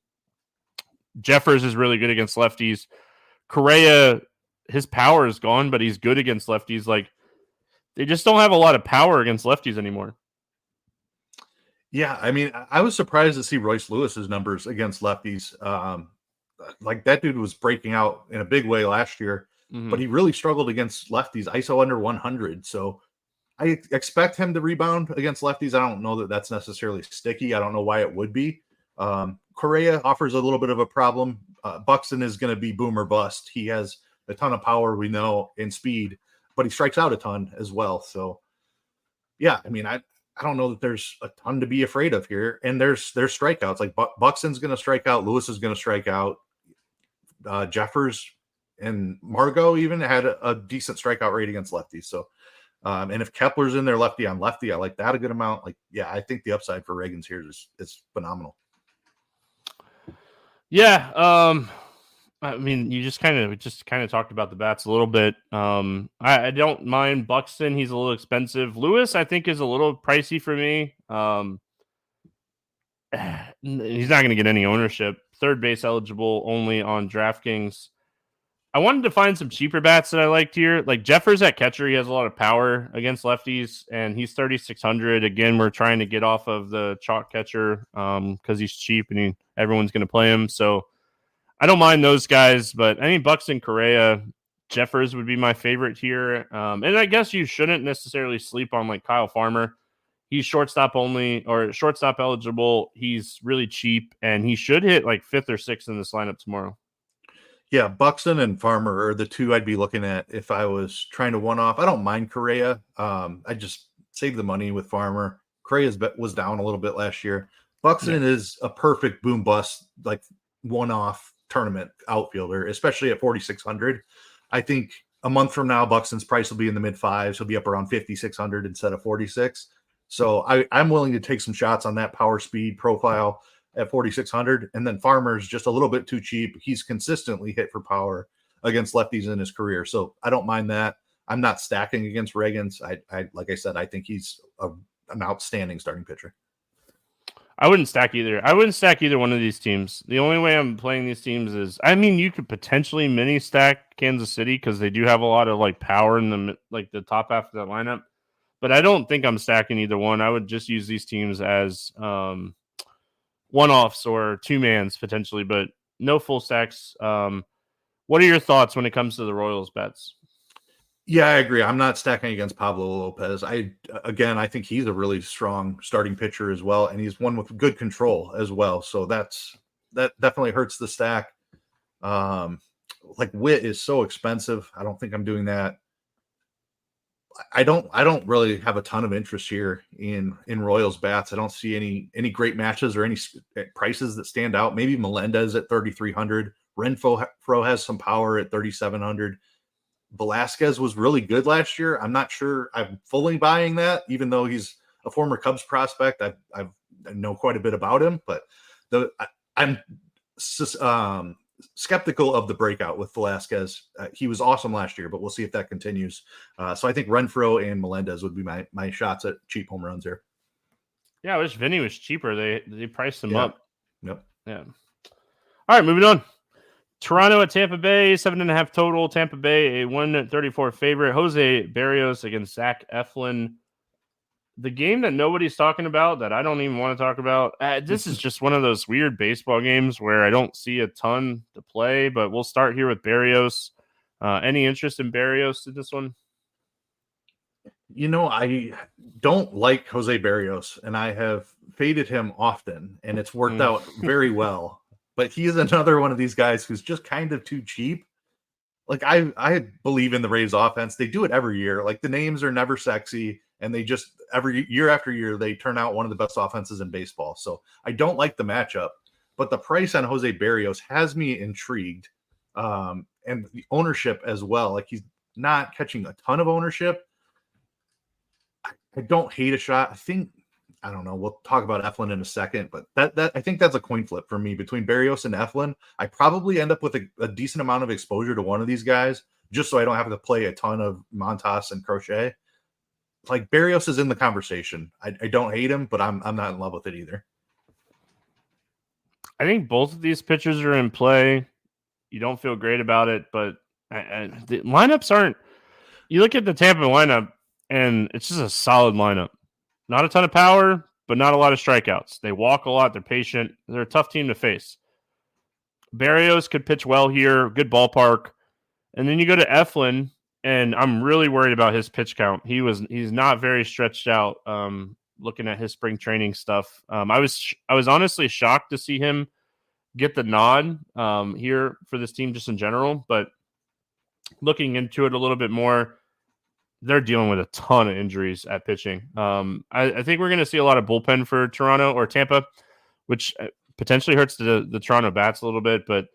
Jeffers is really good against lefties. Correa, his power is gone, but he's good against lefties. Like, they just don't have a lot of power against lefties anymore. Yeah, I mean, I was surprised to see Royce Lewis's numbers against lefties. Like, that dude was breaking out in a big way last year, but he really struggled against lefties, ISO under 100. So I expect him to rebound against lefties. I don't know that that's necessarily sticky. I don't know why it would be. Correa offers a little bit of a problem. Buxton is going to be boom or bust. He has a ton of power, we know, and speed, but he strikes out a ton as well. So, yeah, I mean, I don't know that there's a ton to be afraid of here. And there's strikeouts. Like, Buxton's going to strike out. Lewis is going to strike out. Jeffers and Margot even had a decent strikeout rate against lefties. So, and if Kepler's in there lefty on lefty, I like that a good amount. Like, yeah, I think the upside for Reagans here is phenomenal. Yeah. I mean, you just kind of talked about the bats a little bit. I don't mind Buxton. He's a little expensive. Lewis, I think, is a little pricey for me. He's not going to get any ownership. Third base eligible only on DraftKings. I wanted to find some cheaper bats that I liked here. Like Jeffers at catcher, he has a lot of power against lefties, and he's 3,600. Again, we're trying to get off of the chalk catcher because he's cheap and everyone's going to play him. So I don't mind those guys, but I mean, Buxton, Correa, Jeffers would be my favorite here. And I guess you shouldn't necessarily sleep on like Kyle Farmer. He's shortstop only or shortstop eligible. He's really cheap, and he should hit like 5th or 6th in this lineup tomorrow. Yeah, Buxton and Farmer are the two I'd be looking at if I was trying to one-off. I don't mind Correa. I just save the money with Farmer. Correa was down a little bit last year. Buxton is a perfect boom-bust, like one-off tournament outfielder, especially at 4,600. I think a month from now, Buxton's price will be in the mid-5s. He'll be up around 5,600 instead of 46. So I'm willing to take some shots on that power speed profile at 4,600. And then Farmer's just a little bit too cheap. He's consistently hit for power against lefties in his career. So I don't mind that. I'm not stacking against Reagans. I like I said, I think he's an outstanding starting pitcher. I wouldn't stack either. I wouldn't stack either one of these teams. The only way I'm playing these teams is, I mean, you could potentially mini stack Kansas City because they do have a lot of like power in the top half of that lineup. But I don't think I'm stacking either one. I would just use these teams as one-offs or two-mans potentially, but no full stacks. What are your thoughts when it comes to the Royals bets? Yeah, I agree. I'm not stacking against Pablo Lopez. I think he's a really strong starting pitcher as well, and he's one with good control as well. So that definitely hurts the stack. Like Witt is so expensive. I don't think I'm doing that. I don't really have a ton of interest here in Royals bats. I don't see any great matches or any prices that stand out. Maybe Melendez at 3,300. Renfroe has some power at 3,700. Velasquez was really good last year. I'm not sure I'm fully buying that, even though he's a former Cubs prospect. I know quite a bit about him, but I'm skeptical of the breakout with Velasquez. He was awesome last year, but we'll see if that continues. So I think Renfroe and Melendez would be my shots at cheap home runs here. Yeah, I wish Vinny was cheaper. They priced him up. Yep. Yeah. All right, moving on. Toronto at Tampa Bay, 7.5 total. Tampa Bay, a 134 favorite. Jose Berrios against Zach Eflin. The game that nobody's talking about, that I don't even want to talk about. This is just one of those weird baseball games where I don't see a ton to play, but we'll start here with Berrios. Any interest in Berrios in this one? I don't like Jose Berrios, and I have faded him often, and it's worked out very well. But he is another one of these guys who's just kind of too cheap. Like I believe in the Rays offense. They do it every year. Like the names are never sexy, and they just every year after year they turn out one of the best offenses in baseball. So I don't like the matchup, but the price on Jose Berrios has me intrigued, and the ownership as well. Like he's not catching a ton of ownership. I don't hate a shot. I don't know. We'll talk about Eflin in a second, but that I think that's a coin flip for me between Berrios and Eflin. I probably end up with a decent amount of exposure to one of these guys, just so I don't have to play a ton of Montas and Crochet. Like Berrios is in the conversation. I don't hate him, but I'm not in love with it either. I think both of these pitchers are in play. You don't feel great about it, but the lineups aren't. You look at the Tampa lineup, and it's just a solid lineup. Not a ton of power, but not a lot of strikeouts. They walk a lot. They're patient. They're a tough team to face. Berrios could pitch well here. Good ballpark. And then you go to Eflin, and I'm really worried about his pitch count. He's not very stretched out. Looking at his spring training stuff, I was honestly shocked to see him get the nod here for this team just in general. But looking into it a little bit more, they're dealing with a ton of injuries at pitching. I think we're going to see a lot of bullpen for Toronto or Tampa, which potentially hurts the Toronto bats a little bit. But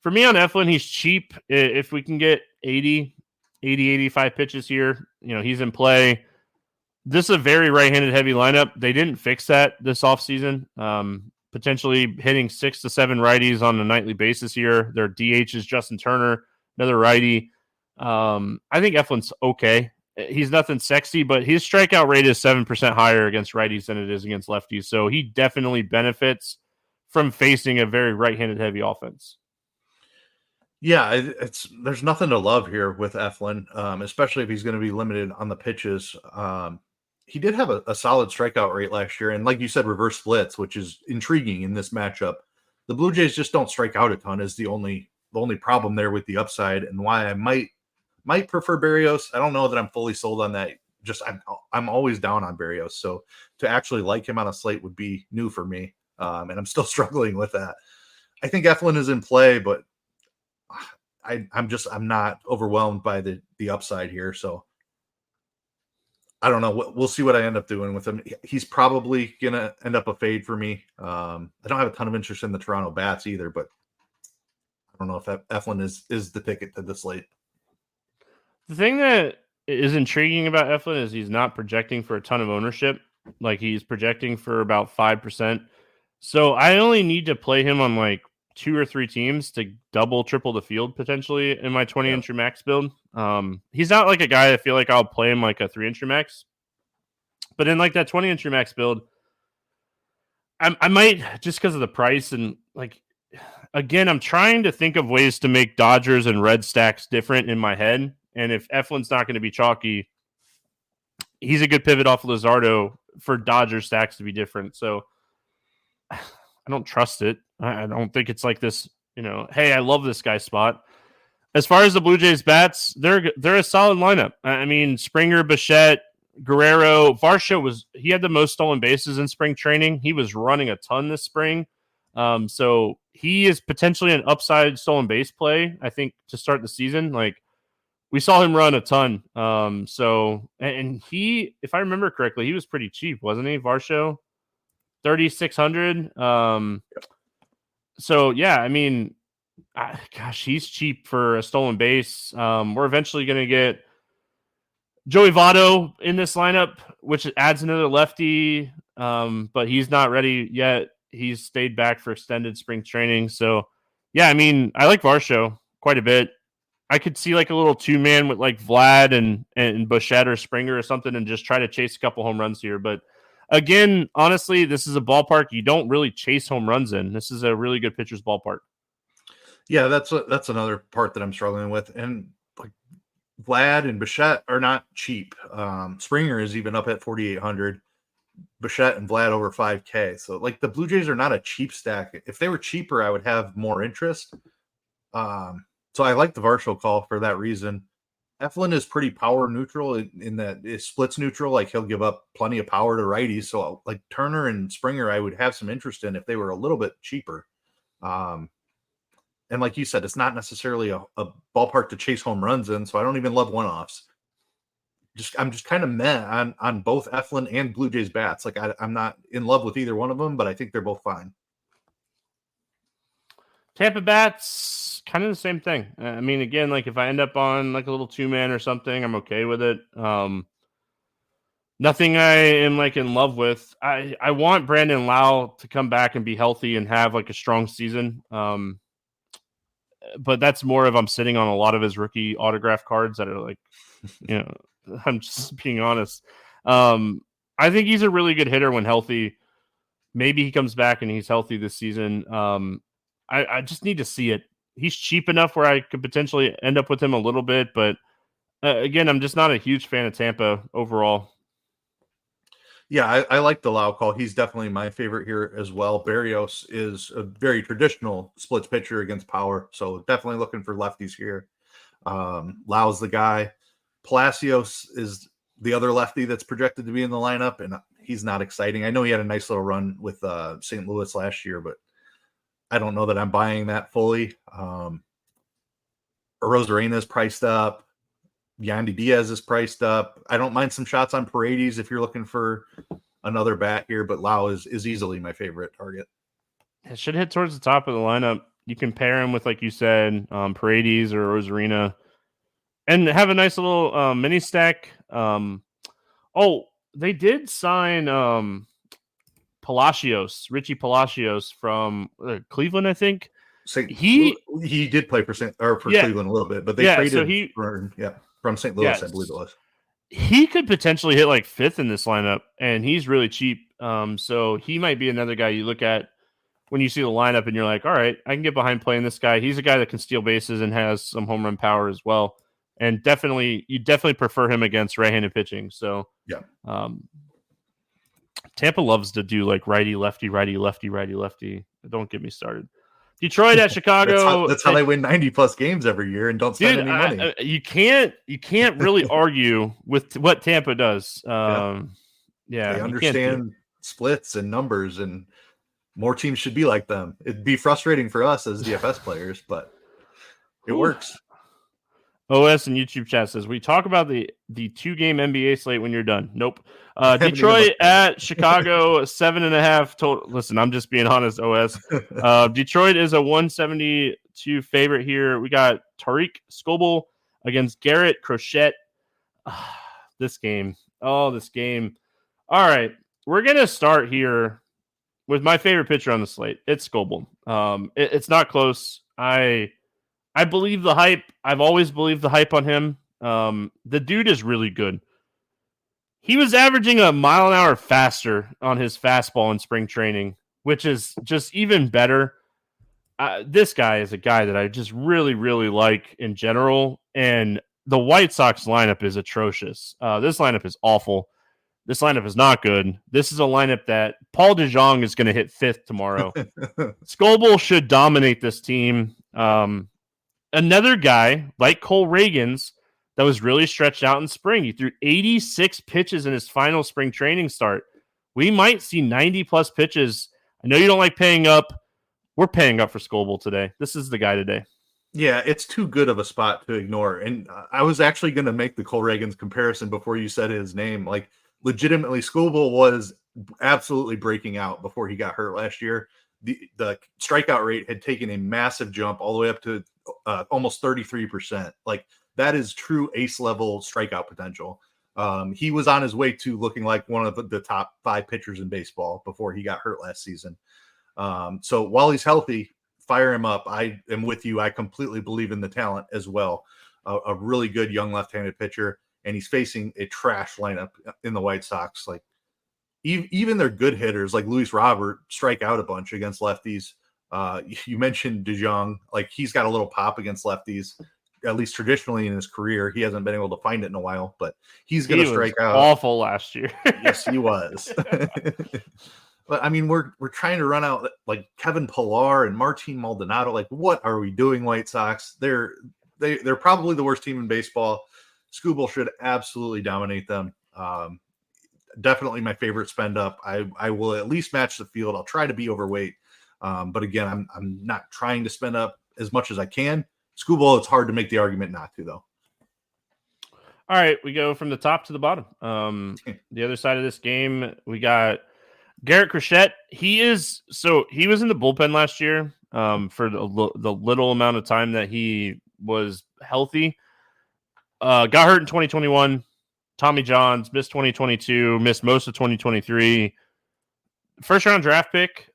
for me on Eflin, he's cheap. If we can get 85 pitches here, he's in play. This is a very right-handed heavy lineup. They didn't fix that this offseason. Potentially hitting 6 to 7 righties on a nightly basis here. Their DH is Justin Turner, another righty. I think Eflin's okay. He's nothing sexy, but his strikeout rate is 7% higher against righties than it is against lefties. So he definitely benefits from facing a very right-handed heavy offense. Yeah, there's nothing to love here with Eflin, especially if he's going to be limited on the pitches. He did have a solid strikeout rate last year, and like you said, reverse splits, which is intriguing in this matchup. The Blue Jays just don't strike out a ton is the only problem there with the upside, and why I might prefer Berrios. I don't know that I'm fully sold on that. Just I'm always down on Berrios, so to actually like him on a slate would be new for me, and I'm still struggling with that. I think Eflin is in play, but I'm not overwhelmed by the upside here, so I don't know. We'll see what I end up doing with him. He's probably gonna end up a fade for me. I don't have a ton of interest in the Toronto bats either, but I don't know if Eflin is the ticket to the slate. The thing that is intriguing about Eflin is he's not projecting for a ton of ownership. Like he's projecting for about 5%. So I only need to play him on like 2 or 3 teams to triple the field potentially in my 20 entry max build. He's not like a guy I feel like I'll play him like a 3 entry max, but in like that 20 entry max build, I might, just because of the price, and like, again, I'm trying to think of ways to make Dodgers and Red stacks different in my head. And if Eflin's not going to be chalky, he's a good pivot off of Luzardo for Dodger stacks to be different. So I don't trust it. I don't think it's like this, hey, I love this guy spot. As far as the Blue Jays bats, they're a solid lineup. I mean, Springer, Bichette, Guerrero, Varsho he had the most stolen bases in spring training. He was running a ton this spring. So he is potentially an upside stolen base play, I think, to start the season. Like, we saw him run a ton. And he, if I remember correctly, he was pretty cheap, wasn't he? Varsho, 3,600. So yeah, I mean, gosh, he's cheap for a stolen base. We're eventually going to get Joey Votto in this lineup, which adds another lefty, but he's not ready yet. He's stayed back for extended spring training. So, yeah, I mean, I like Varsho quite a bit. I could see like a little two-man with like Vlad and Bichette or Springer or something and just try to chase a couple home runs here. But again, honestly, this is a ballpark you don't really chase home runs in. This is a really good pitcher's ballpark. Yeah, that's another part that I'm struggling with. And like Vlad and Bichette are not cheap. Springer is even up at 4,800. Bichette and Vlad over 5K. So like the Blue Jays are not a cheap stack. If they were cheaper, I would have more interest. So I like the Varsho call for that reason. Eflin is pretty power neutral in that it splits neutral. Like he'll give up plenty of power to righties. So like Turner and Springer, I would have some interest in if they were a little bit cheaper. And like you said, it's not necessarily a ballpark to chase home runs in. So I don't even love one-offs. I'm just kind of meh on both Eflin and Blue Jays bats. Like I'm not in love with either one of them, but I think they're both fine. Tampa bats, kind of the same thing. I mean, again, like if I end up on like a little two-man or something, I'm okay with it. Nothing I am like in love with. I want Brandon Lau to come back and be healthy and have like a strong season. But that's more of I'm sitting on a lot of his rookie autograph cards that are like, I'm just being honest. I think he's a really good hitter when healthy. Maybe he comes back and he's healthy this season. I just need to see it. He's cheap enough where I could potentially end up with him a little bit, but again, I'm just not a huge fan of Tampa overall. Yeah, I like the Lau call. He's definitely my favorite here as well. Berrios is a very traditional splits pitcher against power, so definitely looking for lefties here. Lau's the guy. Palacios is the other lefty that's projected to be in the lineup, and he's not exciting. I know he had a nice little run with St. Louis last year, but I don't know that I'm buying that fully. Rosarena is priced up. Yandy Diaz is priced up. I don't mind some shots on Paredes if you're looking for another bat here, but Lau is easily my favorite target. It should hit towards the top of the lineup. You can pair him with, like you said, Paredes or Rosarena, and have a nice little mini stack. They did sign Richie Palacios from Cleveland, I think. He did play for Cleveland a little bit, but they traded from St. Louis, I believe it was. He could potentially hit like fifth in this lineup, and he's really cheap. So he might be another guy you look at when you see the lineup and you're like, all right, I can get behind playing this guy. He's a guy that can steal bases and has some home run power as well. And you definitely prefer him against right-handed pitching. So yeah. Tampa loves to do like righty, lefty, righty, lefty, righty, lefty. Don't get me started. Detroit at Chicago. That's how they win 90+ games every year and don't spend any money. You can't really argue with what Tampa does. They understand splits and numbers, and more teams should be like them. It'd be frustrating for us as DFS players, but it works. OS and YouTube chat says, we talk about the 2-game NBA slate when you're done. Nope. Detroit at Chicago, 7.5 total. Listen, I'm just being honest, OS. Detroit is a 172 favorite here. We got Tariq Skubal against Garrett Crochet. This game. All right. We're going to start here with my favorite pitcher on the slate. It's Skubal. It's not close. I believe the hype. I've always believed the hype on him. The dude is really good. He was averaging a mile an hour faster on his fastball in spring training which is just even better. This guy is a guy that I just really, really like in general. And the White Sox lineup is atrocious. This lineup is awful. This lineup is not good. This is a lineup that Paul DeJong is going to hit fifth tomorrow. Scoble should dominate this team. Another guy like Cole Reagans that was really stretched out in spring. He threw 86 pitches in his final spring training start. We might see 90 plus pitches. I know you don't like paying up. We're paying up for Scoble today. This is the guy today. Yeah, it's too good of a spot to ignore. And I was actually going to make the Cole Reagans comparison before you said his name. Like, legitimately, Scoble was absolutely breaking out before he got hurt last year. The strikeout rate had taken a massive jump all the way up to almost 33%. Like, that is true ace level strikeout potential. He was on his way to looking like one of the top 5 pitchers in baseball before he got hurt last season. So while he's healthy, fire him up. I am with you. I completely believe in the talent as well. A really good young left-handed pitcher, and he's facing a trash lineup in the White Sox. Like, even their good hitters like Luis Robert strike out a bunch against lefties. You mentioned DeJong. Like, he's got a little pop against lefties, at least traditionally in his career. He hasn't been able to find it in a while, but he's going to strike out. Awful last year. Yes, he was. But I mean, we're trying to run out like Kevin Pillar and Martin Maldonado. Like, what are we doing, White Sox? They're probably the worst team in baseball. Scoble should absolutely dominate them. Definitely my favorite spend up. I will at least match the field. I'll try to be overweight. But again, I'm not trying to spend up as much as I can. Scoble, it's hard to make the argument not to, though. All right, we go from the top to the bottom. The other side of this game, we got Garrett Crochet. He was in the bullpen last year for the little amount of time that he was healthy. Got hurt in 2021. Tommy Johns, missed 2022, missed most of 2023. First round draft pick.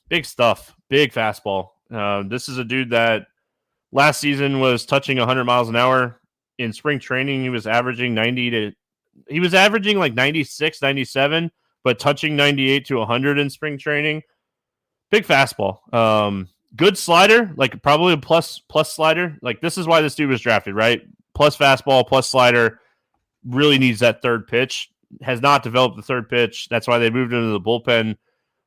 Big stuff. Big fastball. This is a dude that last season was touching 100 miles an hour. In spring training, he was averaging like 96, 97, but touching 98 to 100 in spring training. Big fastball. Good slider, like probably a plus slider. Like, this is why this dude was drafted, right? Plus fastball, plus slider. Really needs that third pitch. Has not developed the third pitch. That's why they moved into the bullpen.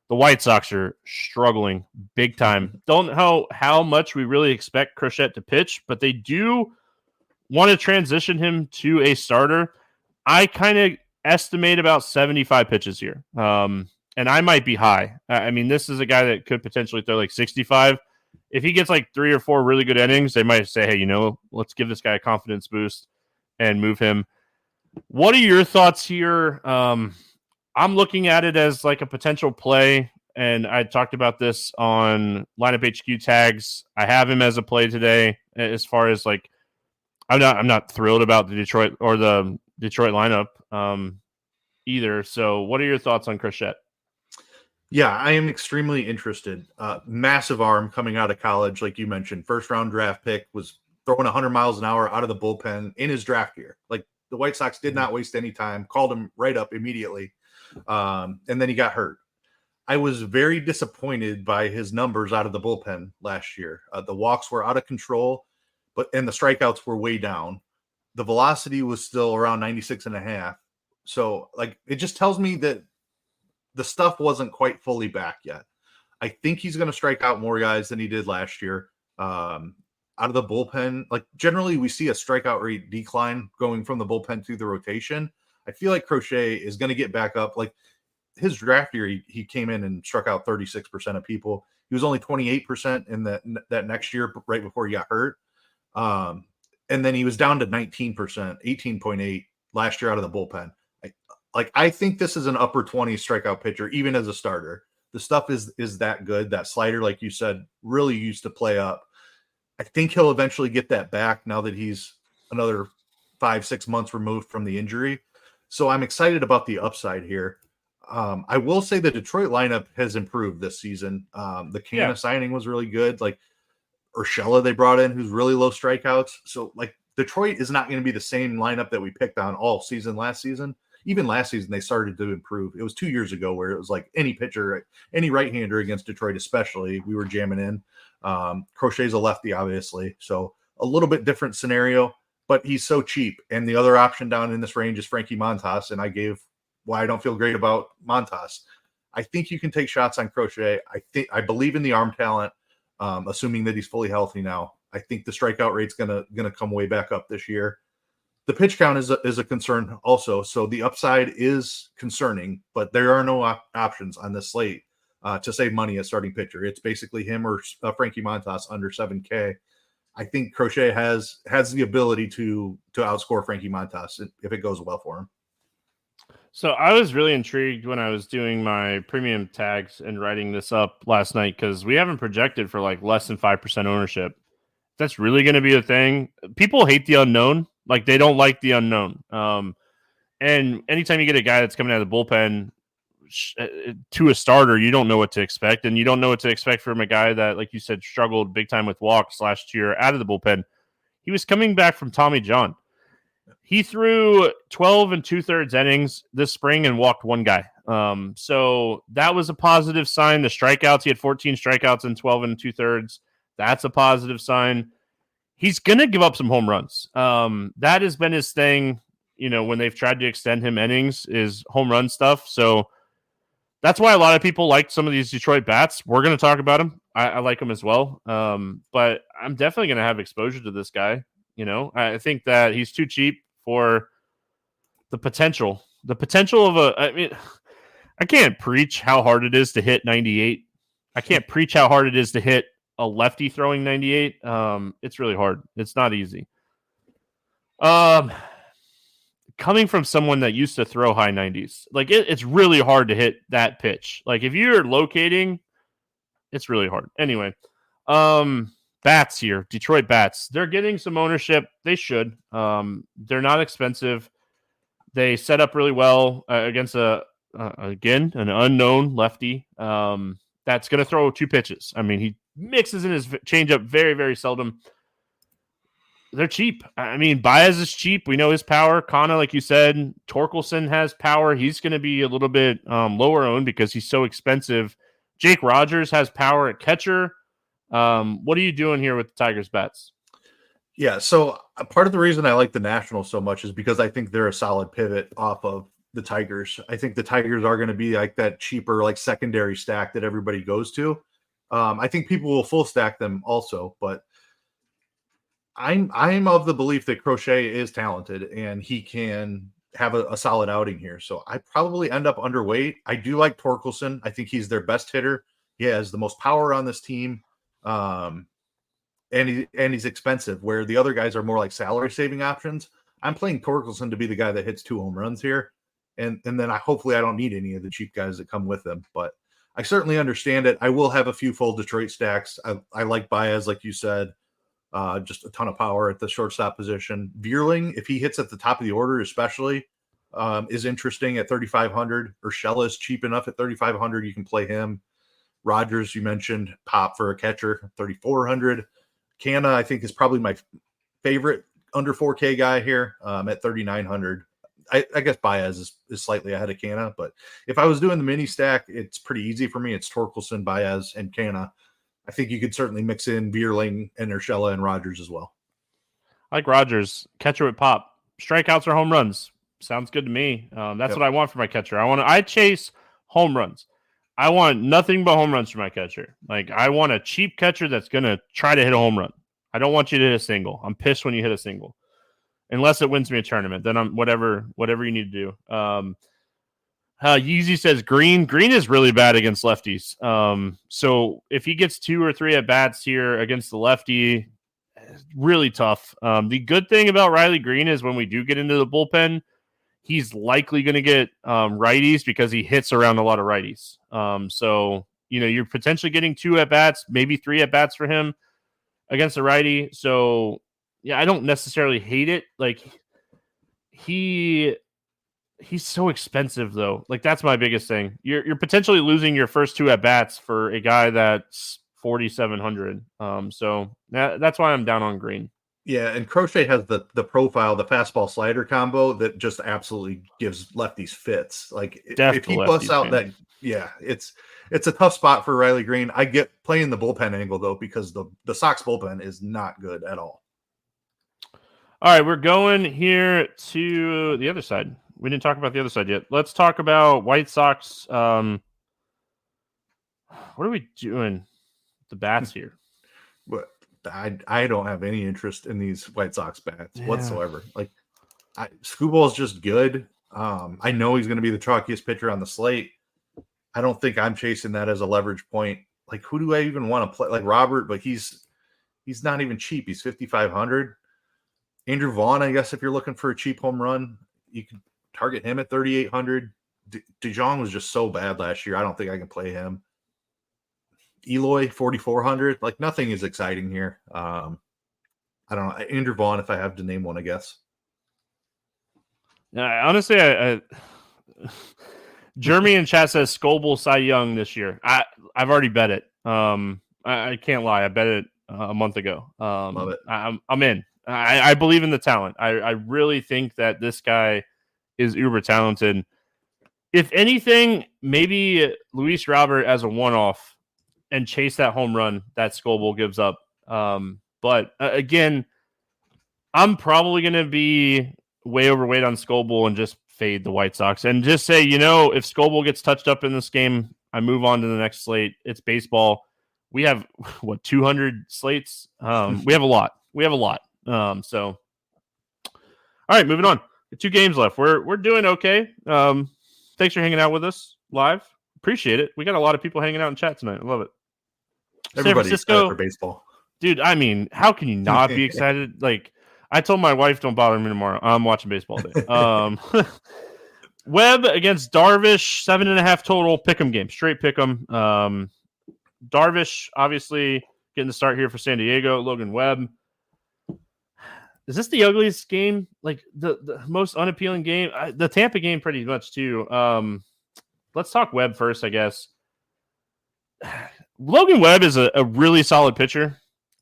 The White Sox are struggling big time. Don't know how much we really expect Crochet to pitch, but they do want to transition him to a starter. I kind of estimate about 75 pitches here. And I might be high. I mean, this is a guy that could potentially throw like 65. If he gets like 3 or 4 really good innings, they might say, hey, let's give this guy a confidence boost and move him. What are your thoughts here? I'm looking at it as like a potential play, and I talked about this on Lineup HQ tags. I have him as a play today. As far as like, I'm not thrilled about the Detroit lineup either. So, what are your thoughts on Crochet? Yeah, I am extremely interested. Massive arm coming out of college, like you mentioned. First round draft pick, was throwing 100 miles an hour out of the bullpen in his draft year. Like, the White Sox did not waste any time, called him right up immediately. And then he got hurt. I was very disappointed by his numbers out of the bullpen last year. The walks were out of control, and the strikeouts were way down. The velocity was still around 96.5. So, like, it just tells me that the stuff wasn't quite fully back yet. I think he's going to strike out more guys than he did last year. Out of the bullpen, like, generally we see a strikeout rate decline going from the bullpen to the rotation. I feel like Crochet is going to get back up. Like, his draft year, he came in and struck out 36% of people. He was only 28% in that next year, right before he got hurt. And then he was down to 19%, 18.8 last year out of the bullpen. I think this is an upper 20 strikeout pitcher, even as a starter. The stuff is that good. That slider, like you said, really used to play up. I think he'll eventually get that back now that he's another 5-6 months removed from the injury. So I'm excited about the upside here. I will say the Detroit lineup has improved this season. The Canna signing was really good. Like, Urshela they brought in, who's really low strikeouts. So, like, Detroit is not going to be the same lineup that we picked on all season last season. even last season they started to improve. It was 2 years ago where it was like any pitcher, any right-hander against Detroit especially, we were jamming in. Crochet's a lefty, obviously, so a little bit different scenario, but he's so cheap. And the other option down in this range is Frankie Montas, and I gave why I don't feel great about Montas. I think you can take shots on Crochet. I believe in the arm talent, assuming that he's fully healthy now. I think the strikeout rate's gonna come way back up this year. The pitch count is a concern also, so the upside is concerning, but there are no options on this slate to save money at starting pitcher. It's basically him or Frankie Montas under 7K. I think Crochet has the ability to outscore Frankie Montas if it goes well for him. So I was really intrigued when I was doing my premium tags and writing this up last night because we haven't projected for like less than 5% ownership. That's really going to be a thing. People hate the unknown. Like they don't like the unknown. And anytime you get a guy that's coming out of the bullpen to a starter, you don't know what to expect. And you don't know what to expect from a guy that, like you said, struggled big time with walks last year out of the bullpen. He was coming back from Tommy John. He threw 12 and 2/3 innings this spring and walked one guy. So that was a positive sign. The strikeouts, he had 14 strikeouts and 12 and 2/3. That's a positive sign. He's going to give up some home runs. That has been his thing, when they've tried to extend him innings is home run stuff. So that's why a lot of people like some of these Detroit bats. We're going to talk about him. I like him as well. But I'm definitely going to have exposure to this guy. I think that he's too cheap for the potential. The potential of I can't preach how hard it is to hit 98. I can't preach how hard it is to hit a lefty throwing 98. It's really hard. It's not easy. Coming from someone that used to throw high 90s, like it's really hard to hit that pitch. Like if you're locating, it's really hard. Anyway, bats here, Detroit bats. They're getting some ownership. They should. They're not expensive. They set up really well against again an unknown lefty. That's going to throw 2 pitches. I mean, he mixes in his changeup very, very seldom. They're cheap. I mean, Baez is cheap. We know his power. Kana, like you said, Torkelson has power. He's going to be a little bit lower owned because he's so expensive. Jake Rogers has power at catcher. What are you doing here with the Tigers bats? Yeah, so part of the reason I like the Nationals so much is because I think they're a solid pivot off of the Tigers. I think the Tigers are going to be like that cheaper, like secondary stack that everybody goes to. I think people will full stack them also, but I'm of the belief that Crochet is talented and he can have a solid outing here. So I probably end up underweight. I do like Torkelson. I think he's their best hitter. He has the most power on this team. And he's expensive, where the other guys are more like salary saving options. I'm playing Torkelson to be the guy that hits 2 home runs here. And then hopefully I don't need any of the cheap guys that come with them, but I certainly understand it. I will have a few full Detroit stacks. I like Baez, like you said, just a ton of power at the shortstop position. Vierling, if he hits at the top of the order, especially, is interesting at 3,500. Urshela is cheap enough at 3,500. You can play him. Rogers, you mentioned, pop for a catcher, 3,400. Canna, I think, is probably my favorite under 4K guy here at 3,900. I guess Baez is slightly ahead of Canna, but if I was doing the mini stack, it's pretty easy for me. It's Torkelson, Baez, and Canna. I think you could certainly mix in Vierling and Urshela and Rogers as well. I like Rogers, catcher with pop. Strikeouts or home runs. Sounds good to me. That's what I want for my catcher. I chase home runs. I want nothing but home runs for my catcher. Like, I want a cheap catcher that's going to try to hit a home run. I don't want you to hit a single. I'm pissed when you hit a single. Unless it wins me a tournament, then I'm whatever you need to do. Yeezy says Green is really bad against lefties. So if he gets 2 or 3 at bats here against the lefty, really tough. The good thing about Riley Green is when we do get into the bullpen, he's likely going to get righties because he hits around a lot of righties. So you're potentially getting 2 at bats, maybe 3 at bats for him against a righty. So yeah, I don't necessarily hate it. Like he's so expensive though. Like that's my biggest thing. You're potentially losing your first 2 at bats for a guy that's 4,700. So that's why I'm down on Green. Yeah, and Crochet has the profile, the fastball slider combo that just absolutely gives lefties fits. Like Death if to he busts lefties, out man. that, yeah, it's a tough spot for Riley Green. I get playing the bullpen angle though because the Sox bullpen is not good at all. All right, we're going here to the other side. We didn't talk about the other side yet. Let's talk about White Sox. What are we doing? The bats here. But I don't have any interest in these White Sox bats whatsoever. Like Screwball is just good. I know he's going to be the chalkiest pitcher on the slate. I don't think I'm chasing that as a leverage point. Like, who do I even want to play? Like Robert, but he's not even cheap. He's 5,500. Andrew Vaughn, I guess if you're looking for a cheap home run, you can target him at 3,800. DeJong was just so bad last year. I don't think I can play him. Eloy, 4,400. Like, nothing is exciting here. I don't know. Andrew Vaughn, if I have to name one, I guess. Honestly, Jeremy in chat says Scoble Cy Young this year. I've already bet it. I can't lie. I bet it a month ago. Love it. I'm in. I believe in the talent. I really think that this guy is uber talented. If anything, maybe Luis Robert as a one-off and chase that home run that Scoble gives up. But again, I'm probably going to be way overweight on Scoble and just fade the White Sox and just say, if Scoble gets touched up in this game, I move on to the next slate. It's baseball. We have 200 slates. We have a lot. So, all right, moving on. 2 games left. We're doing okay. Thanks for hanging out with us live. Appreciate it. We got a lot of people hanging out in chat tonight. I love it. Everybody's San Francisco for baseball, dude. I mean, how can you not be excited? Like, I told my wife, "Don't bother me tomorrow. I'm watching baseball day." Webb against Darvish, 7.5 total. Pick'em game, straight pick'em. Darvish obviously getting the start here for San Diego. Logan Webb. Is this the ugliest game? Like the most unappealing game? The Tampa game, pretty much too. Let's talk Webb first, I guess. Logan Webb is a really solid pitcher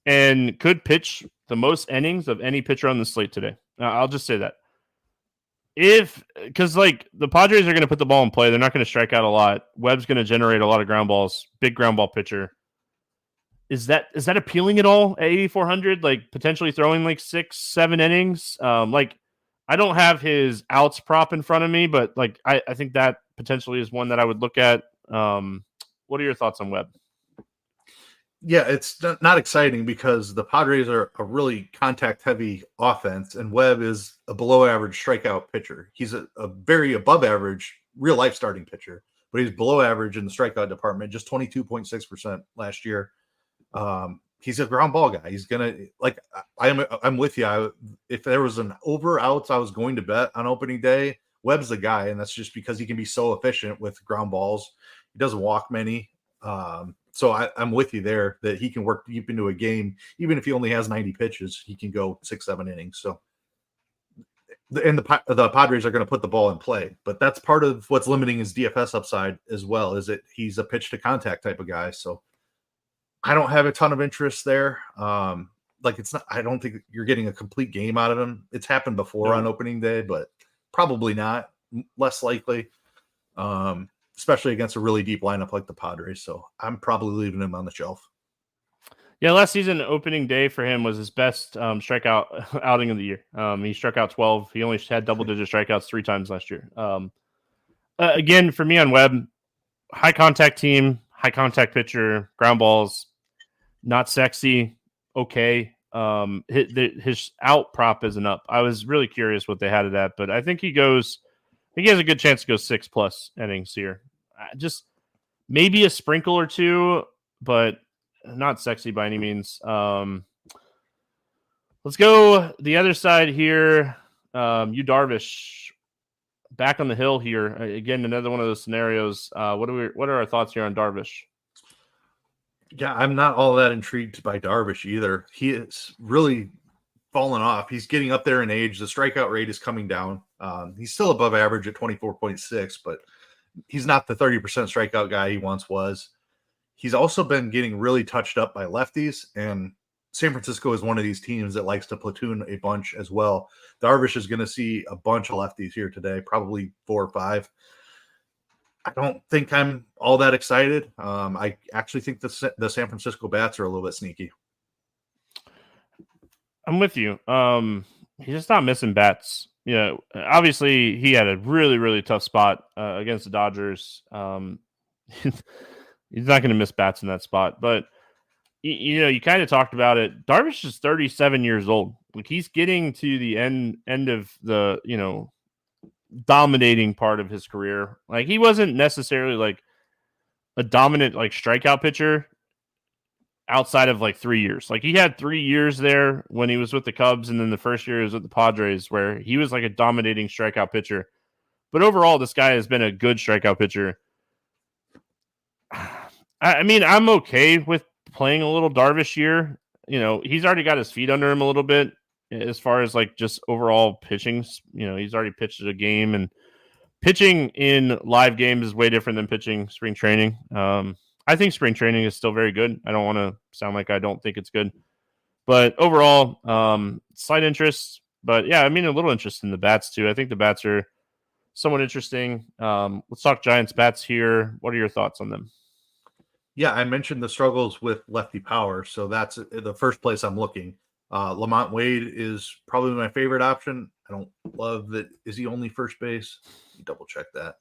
and could pitch the most innings of any pitcher on the slate today. I'll just say that. Because the Padres are going to put the ball in play, they're not going to strike out a lot. Webb's going to generate a lot of ground balls. Big ground ball pitcher. Is that appealing at all at 8,400? Like potentially throwing like 6-7 innings. I don't have his outs prop in front of me, but I think that potentially is one that I would look at. What are your thoughts on Webb? Yeah, it's not exciting because the Padres are a really contact-heavy offense, and Webb is a below-average strikeout pitcher. He's a very above-average real-life starting pitcher, but he's below average in the strikeout department, just 22.6% last year. He's a ground ball guy. He's gonna I'm with you. If there was an over outs I was going to bet on opening day, Webb's the guy, and that's just because he can be so efficient with ground balls. He doesn't walk many. So I'm with you there that he can work deep into a game. Even if he only has 90 pitches, he can go 6-7 innings. So, and the Padres are going to put the ball in play, but that's part of what's limiting his DFS upside as well, is that he's a pitch to contact type of guy. So I don't have a ton of interest there. It's not, I don't think you're getting a complete game out of him. It's happened before on opening day, but probably not, less likely. Especially against a really deep lineup like the Padres. So I'm probably leaving him on the shelf. Yeah, last season, opening day for him was his best strikeout outing of the year. He struck out 12. He only had double-digit strikeouts 3 times last year. Again, for me on Webb, high contact team, high contact pitcher, ground balls, not sexy, okay. His out prop isn't up. I was really curious what they had it at, but I think he has a good chance to go 6+ innings here. Just maybe a sprinkle or 2, but not sexy by any means. Let's go the other side here. You Darvish back on the hill here. Again, another one of those scenarios. What are our thoughts here on Darvish? Yeah, I'm not all that intrigued by Darvish either. He is really fallen off. He's getting up there in age. The strikeout rate is coming down. He's still above average at 24.6, but he's not the 30% strikeout guy he once was. He's also been getting really touched up by lefties, and San Francisco is one of these teams that likes to platoon a bunch as well. Darvish is going to see a bunch of lefties here today, probably 4 or 5. I don't think I'm all that excited. I actually think the San Francisco bats are a little bit sneaky. I'm with you. He's just not missing bats. Obviously he had a really, really tough spot against the Dodgers. He's not going to miss bats in that spot, but you kind of talked about it. Darvish is 37 years old. Like, he's getting to the end of the, dominating part of his career. Like, he wasn't necessarily like a dominant like strikeout pitcher outside of like 3 years. Like, he had 3 years there when he was with the Cubs, and then the first year was with the Padres where he was like a dominating strikeout pitcher. But overall, this guy has been a good strikeout pitcher. I mean, I'm okay with playing a little Darvish here. He's already got his feet under him a little bit as far as like just overall pitching. He's already pitched a game, and pitching in live games is way different than pitching spring training. I think spring training is still very good. I don't want to sound like I don't think it's good, but overall, slight interest. But yeah, I mean, a little interest in the bats too. I think the bats are somewhat interesting. Let's talk Giants bats here. What are your thoughts on them? Yeah, I mentioned the struggles with lefty power, so that's the first place I'm looking. Lamont Wade is probably my favorite option. I don't love that. Is he only first base? Double check that.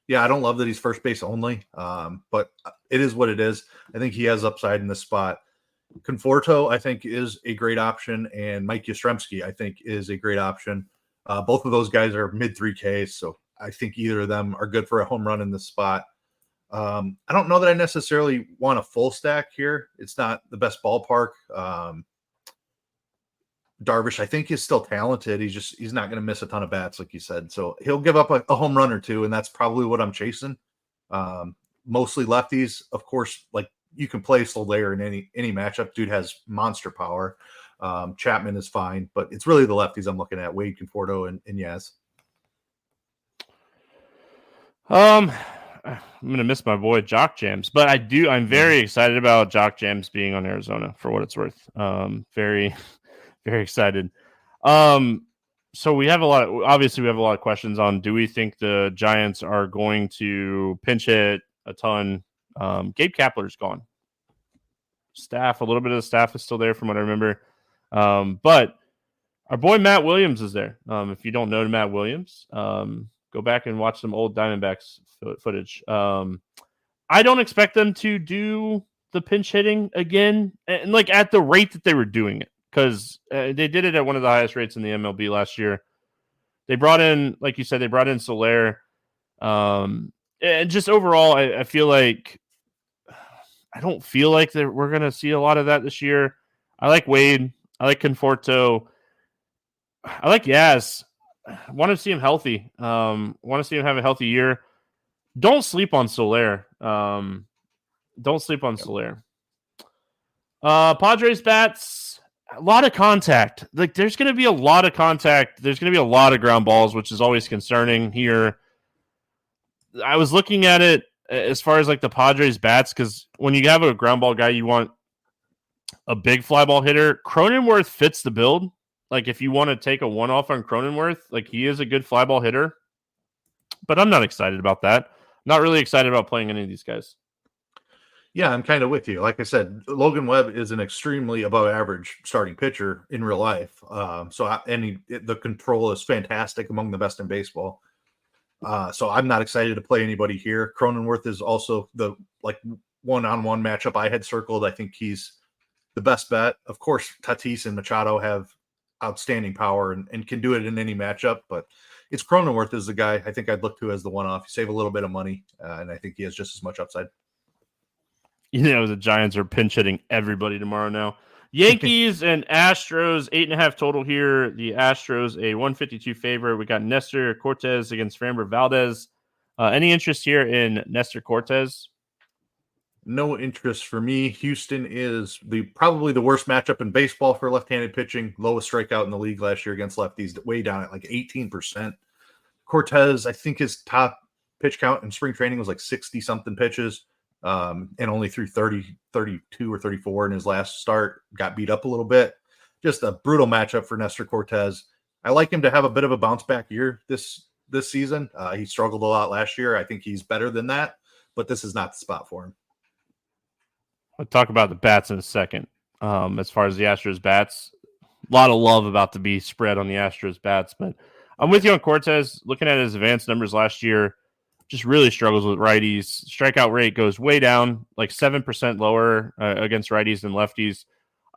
Yeah, I don't love that he's first base only, but it is what it is. I think he has upside in this spot. Conforto, I think, is a great option, and Mike Yastrzemski, I think, is a great option. Both of those guys are mid 3Ks, so I think either of them are good for a home run in this spot. I don't know that I necessarily want a full stack here. It's not the best ballpark. Darvish, I think, is still talented. He's not going to miss a ton of bats, like you said. So he'll give up a home run or two, and that's probably what I'm chasing. Mostly lefties, of course. Like, you can play Soler in any matchup. Dude has monster power. Chapman is fine, but it's really the lefties I'm looking at: Wade, Conforto, and Yaz. I'm gonna miss my boy Jock Jams, but I'm very excited about Jock Jams being on Arizona for what it's worth. Very, very excited. So we have a lot of questions on, do we think the Giants are going to pinch hit a ton? Gabe Kapler's gone. A little bit of the staff is still there from what I remember. But our boy Matt Williams is there. If you don't know Matt Williams, go back and watch some old Diamondbacks footage. I don't expect them to do the pinch hitting again, and like at the rate that they were doing it, because they did it at one of the highest rates in the MLB last year. They brought in, like you said, Soler. And just overall, I feel like I don't feel like that we're going to see a lot of that this year. I like Wade. I like Conforto. I like Yaz. I want to see him healthy. Want to see him have a healthy year. Don't sleep on Soler. Soler. Padres bats, a lot of contact. Like, there's going to be a lot of contact. There's going to be a lot of ground balls, which is always concerning here. I was looking at it as far as like the Padres bats, because when you have a ground ball guy, you want a big fly ball hitter. Cronenworth fits the build. Like, if you want to take a one-off on Cronenworth, like, he is a good fly ball hitter. But I'm not excited about that. Not really excited about playing any of these guys. Yeah, I'm kind of with you. Like I said, Logan Webb is an extremely above average starting pitcher in real life. The control is fantastic, among the best in baseball. So I'm not excited to play anybody here. Cronenworth is also the one-on-one matchup I had circled. I think he's the best bet. Of course, Tatis and Machado have outstanding power and can do it in any matchup, but it's Cronenworth is the guy I think I'd look to as the one-off. You save a little bit of money, and I think he has just as much upside. The Giants are pinch hitting everybody tomorrow now. Yankees and Astros, 8.5 total here. The Astros, a 152 favorite. We got Nestor Cortez against Framber Valdez. Any interest here in Nestor Cortez? No interest for me. Houston is probably the worst matchup in baseball for left-handed pitching. Lowest strikeout in the league last year against lefties, way down at like 18%. Cortez, I think his top pitch count in spring training was like 60-something pitches. and only threw 30, 32 or 34 in his last start. Got beat up a little bit. Just a brutal matchup for Nestor Cortes. I like him to have a bit of a bounce back year this season. He struggled a lot last year. I think he's better than that, but this is not the spot for him. I'll talk about the bats in a second. As far as the Astros bats, a lot of love about to be spread on the Astros bats, but I'm with you on Cortes. Looking at his advanced numbers last year, just really struggles with righties. Strikeout rate goes way down, like 7% lower against righties than lefties.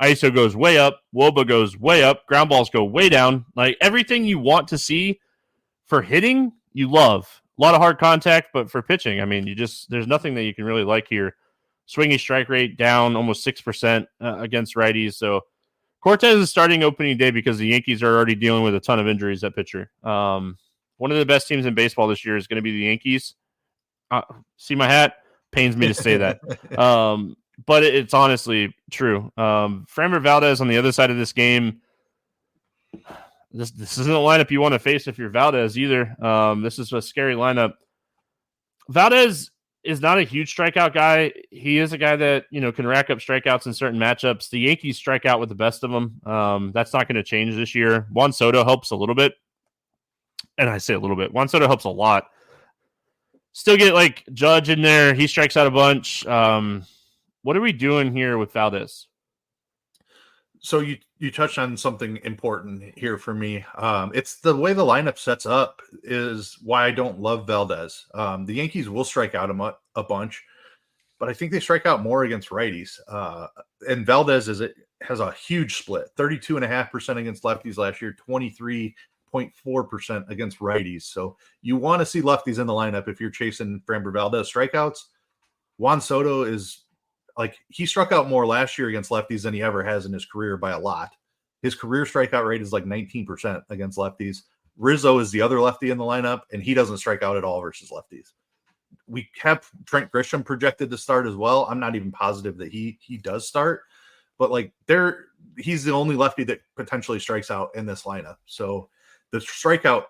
ISO goes way up. WOBA goes way up. Ground balls go way down. Like everything you want to see for hitting, you love. A lot of hard contact, but for pitching, I mean, there's nothing that you can really like here. Swinging strike rate down almost 6% against righties. So Cortes is starting opening day because the Yankees are already dealing with a ton of injuries at pitcher. One of the best teams in baseball this year is going to be the Yankees. See my hat? Pains me to say that. But it's honestly true. Framber Valdez on the other side of this game, this isn't a lineup you want to face if you're Valdez either. This is a scary lineup. Valdez is not a huge strikeout guy. He is a guy that, can rack up strikeouts in certain matchups. The Yankees strike out with the best of them. That's not going to change this year. Juan Soto helps a little bit. And I say a little bit. Juan Soto helps a lot. Still get like Judge in there. He strikes out a bunch. What are we doing here with Valdez? So you touched on something important here for me. It's the way the lineup sets up is why I don't love Valdez. The Yankees will strike out a bunch, but I think they strike out more against righties. And Valdez has a huge split, 32.5% against lefties last year, 23.4% against righties. So you want to see lefties in the lineup if you're chasing Framber Valdez strikeouts. Juan Soto is he struck out more last year against lefties than he ever has in his career by a lot. His career strikeout rate is like 19% against lefties. Rizzo is the other lefty in the lineup, and he doesn't strike out at all versus lefties. We have Trent Grisham projected to start as well. I'm not even positive that he does start, but he's the only lefty that potentially strikes out in this lineup. So the strikeout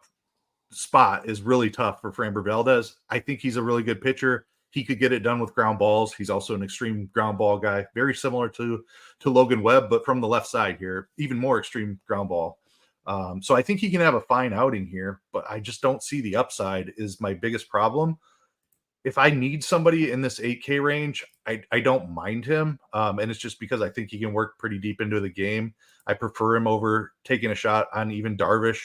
spot is really tough for Framber Valdez. I think he's a really good pitcher. He could get it done with ground balls. He's also an extreme ground ball guy, very similar to Logan Webb, but from the left side here, even more extreme ground ball. So I think he can have a fine outing here, but I just don't see the upside is my biggest problem. If I need somebody in this 8K range, I don't mind him. And it's just because I think he can work pretty deep into the game. I prefer him over taking a shot on even Darvish.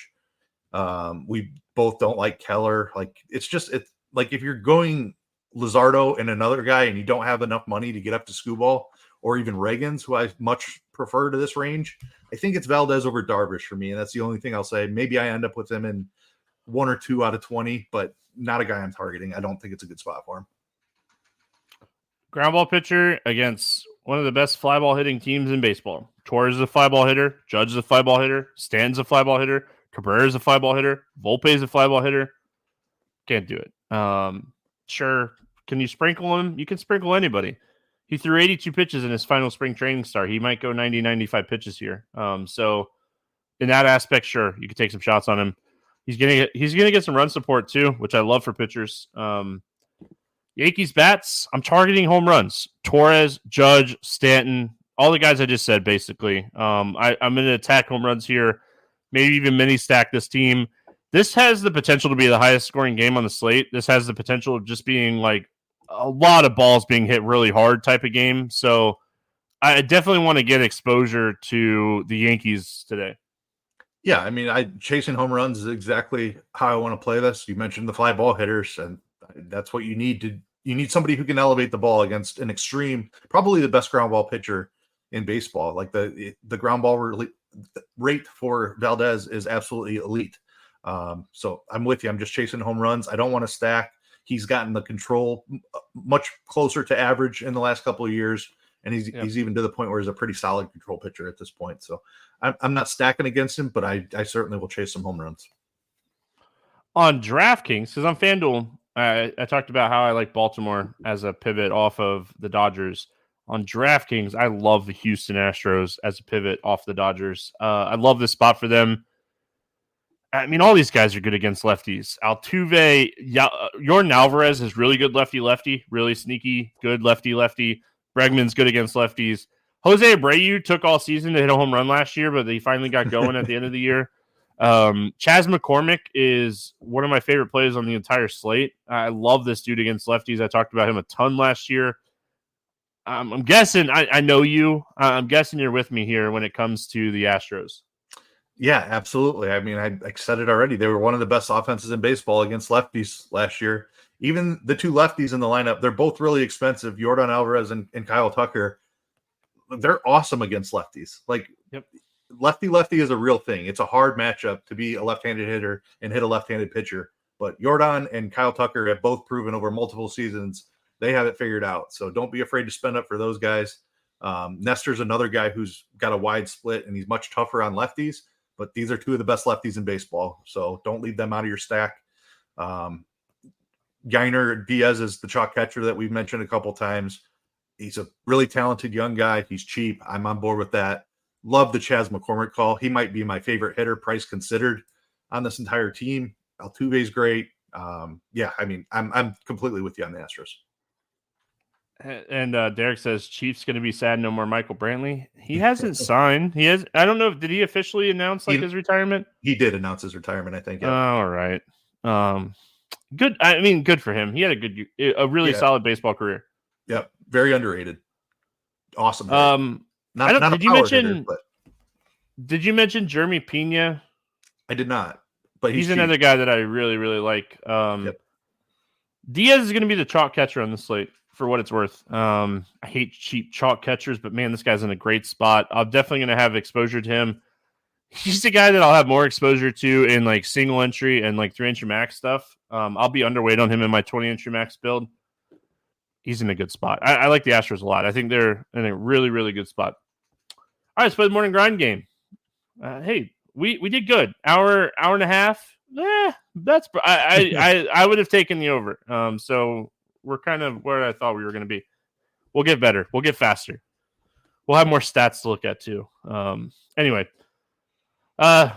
We both don't like Keller. It's if you're going Luzardo and another guy and you don't have enough money to get up to Skubal or even Reagans, who I much prefer to this range, I think it's Valdez over Darvish for me. And that's the only thing I'll say. Maybe I end up with him in 1 or 2 out of 20, but not a guy I'm targeting. I don't think it's a good spot for him. Ground ball pitcher against one of the best fly ball hitting teams in baseball. Torres is a fly ball hitter. Judge is a fly ball hitter. Stan's a fly ball hitter. Cabrera is a fly ball hitter. Volpe is a fly ball hitter. Can't do it. Sure. Can you sprinkle him? You can sprinkle anybody. He threw 82 pitches in his final spring training start. He might go 90, 95 pitches here. So in that aspect, sure, you could take some shots on him. He's gonna get some run support too, which I love for pitchers. Yankees bats, I'm targeting home runs. Torres, Judge, Stanton, all the guys I just said, basically. I'm going to attack home runs here, maybe even mini stack this team. This has the potential to be the highest scoring game on the slate. This has the potential of just being like a lot of balls being hit really hard type of game. So I definitely want to get exposure to the Yankees today. Yeah, I mean, chasing home runs is exactly how I want to play this. You mentioned the fly ball hitters, and that's what you need. You need somebody who can elevate the ball against an extreme, probably the best ground ball pitcher in baseball. Like the ground ball rate for Valdez is absolutely elite. So I'm with you. I'm just chasing home runs. I don't want to stack. He's gotten the control much closer to average in the last couple of years. And he's even to the point where he's a pretty solid control pitcher at this point. So I'm not stacking against him, but I certainly will chase some home runs. On DraftKings, because on FanDuel, I talked about how I like Baltimore as a pivot off of the Dodgers. On DraftKings, I love the Houston Astros as a pivot off the Dodgers. I love this spot for them. I mean, all these guys are good against lefties. Altuve, Yordan Alvarez is really good lefty-lefty, really sneaky, good lefty-lefty. Bregman's good against lefties. Jose Abreu took all season to hit a home run last year, but he finally got going at the end of the year. Chas McCormick is one of my favorite players on the entire slate. I love this dude against lefties. I talked about him a ton last year. I'm guessing, I know you. I'm guessing you're with me here when it comes to the Astros. Yeah, absolutely. I mean, I said it already. They were one of the best offenses in baseball against lefties last year. Even the two lefties in the lineup, they're both really expensive. Yordan Alvarez and Kyle Tucker, they're awesome against lefties. Like, yep. Lefty-lefty is a real thing. It's a hard matchup to be a left-handed hitter and hit a left-handed pitcher. But Yordan and Kyle Tucker have both proven over multiple seasons they have it figured out. So don't be afraid to spend up for those guys. Nestor's another guy who's got a wide split, and he's much tougher on lefties. But these are two of the best lefties in baseball, so don't leave them out of your stack. Yainer Diaz is the chalk catcher that we've mentioned a couple times. He's a really talented young guy. He's cheap. I'm on board with that. Love the Chas McCormick call. He might be my favorite hitter, price considered, on this entire team. Altuve's great. Yeah, I mean, I'm completely with you on the Astros. And Derek says Chiefs going to be sad. No more Michael Brantley. He hasn't signed. He has. I don't know. Did he officially announce his retirement? He did announce his retirement, I think. Yeah. All right. Good. I mean, good for him. He had a really solid baseball career. Yep. Very underrated. Awesome. Did you mention Jeremy Pena? I did not. But he's another guy that I really, really like. Diaz is going to be the chalk catcher on the slate. For what it's worth. I hate cheap chalk catchers, but man, this guy's in a great spot. I'm definitely going to have exposure to him. He's the guy that I'll have more exposure to in like single entry and like 3-entry max stuff. I'll be underweight on him in my 20-entry max build. He's in a good spot. I like the Astros a lot. I think they're in a really, really good spot. All right, let's play the morning grind game. Hey, we did good. Hour and a half. That's I would have taken the over. So we're kind of where I thought we were going to be. We'll get better. We'll get faster. We'll have more stats to look at too. Anyway,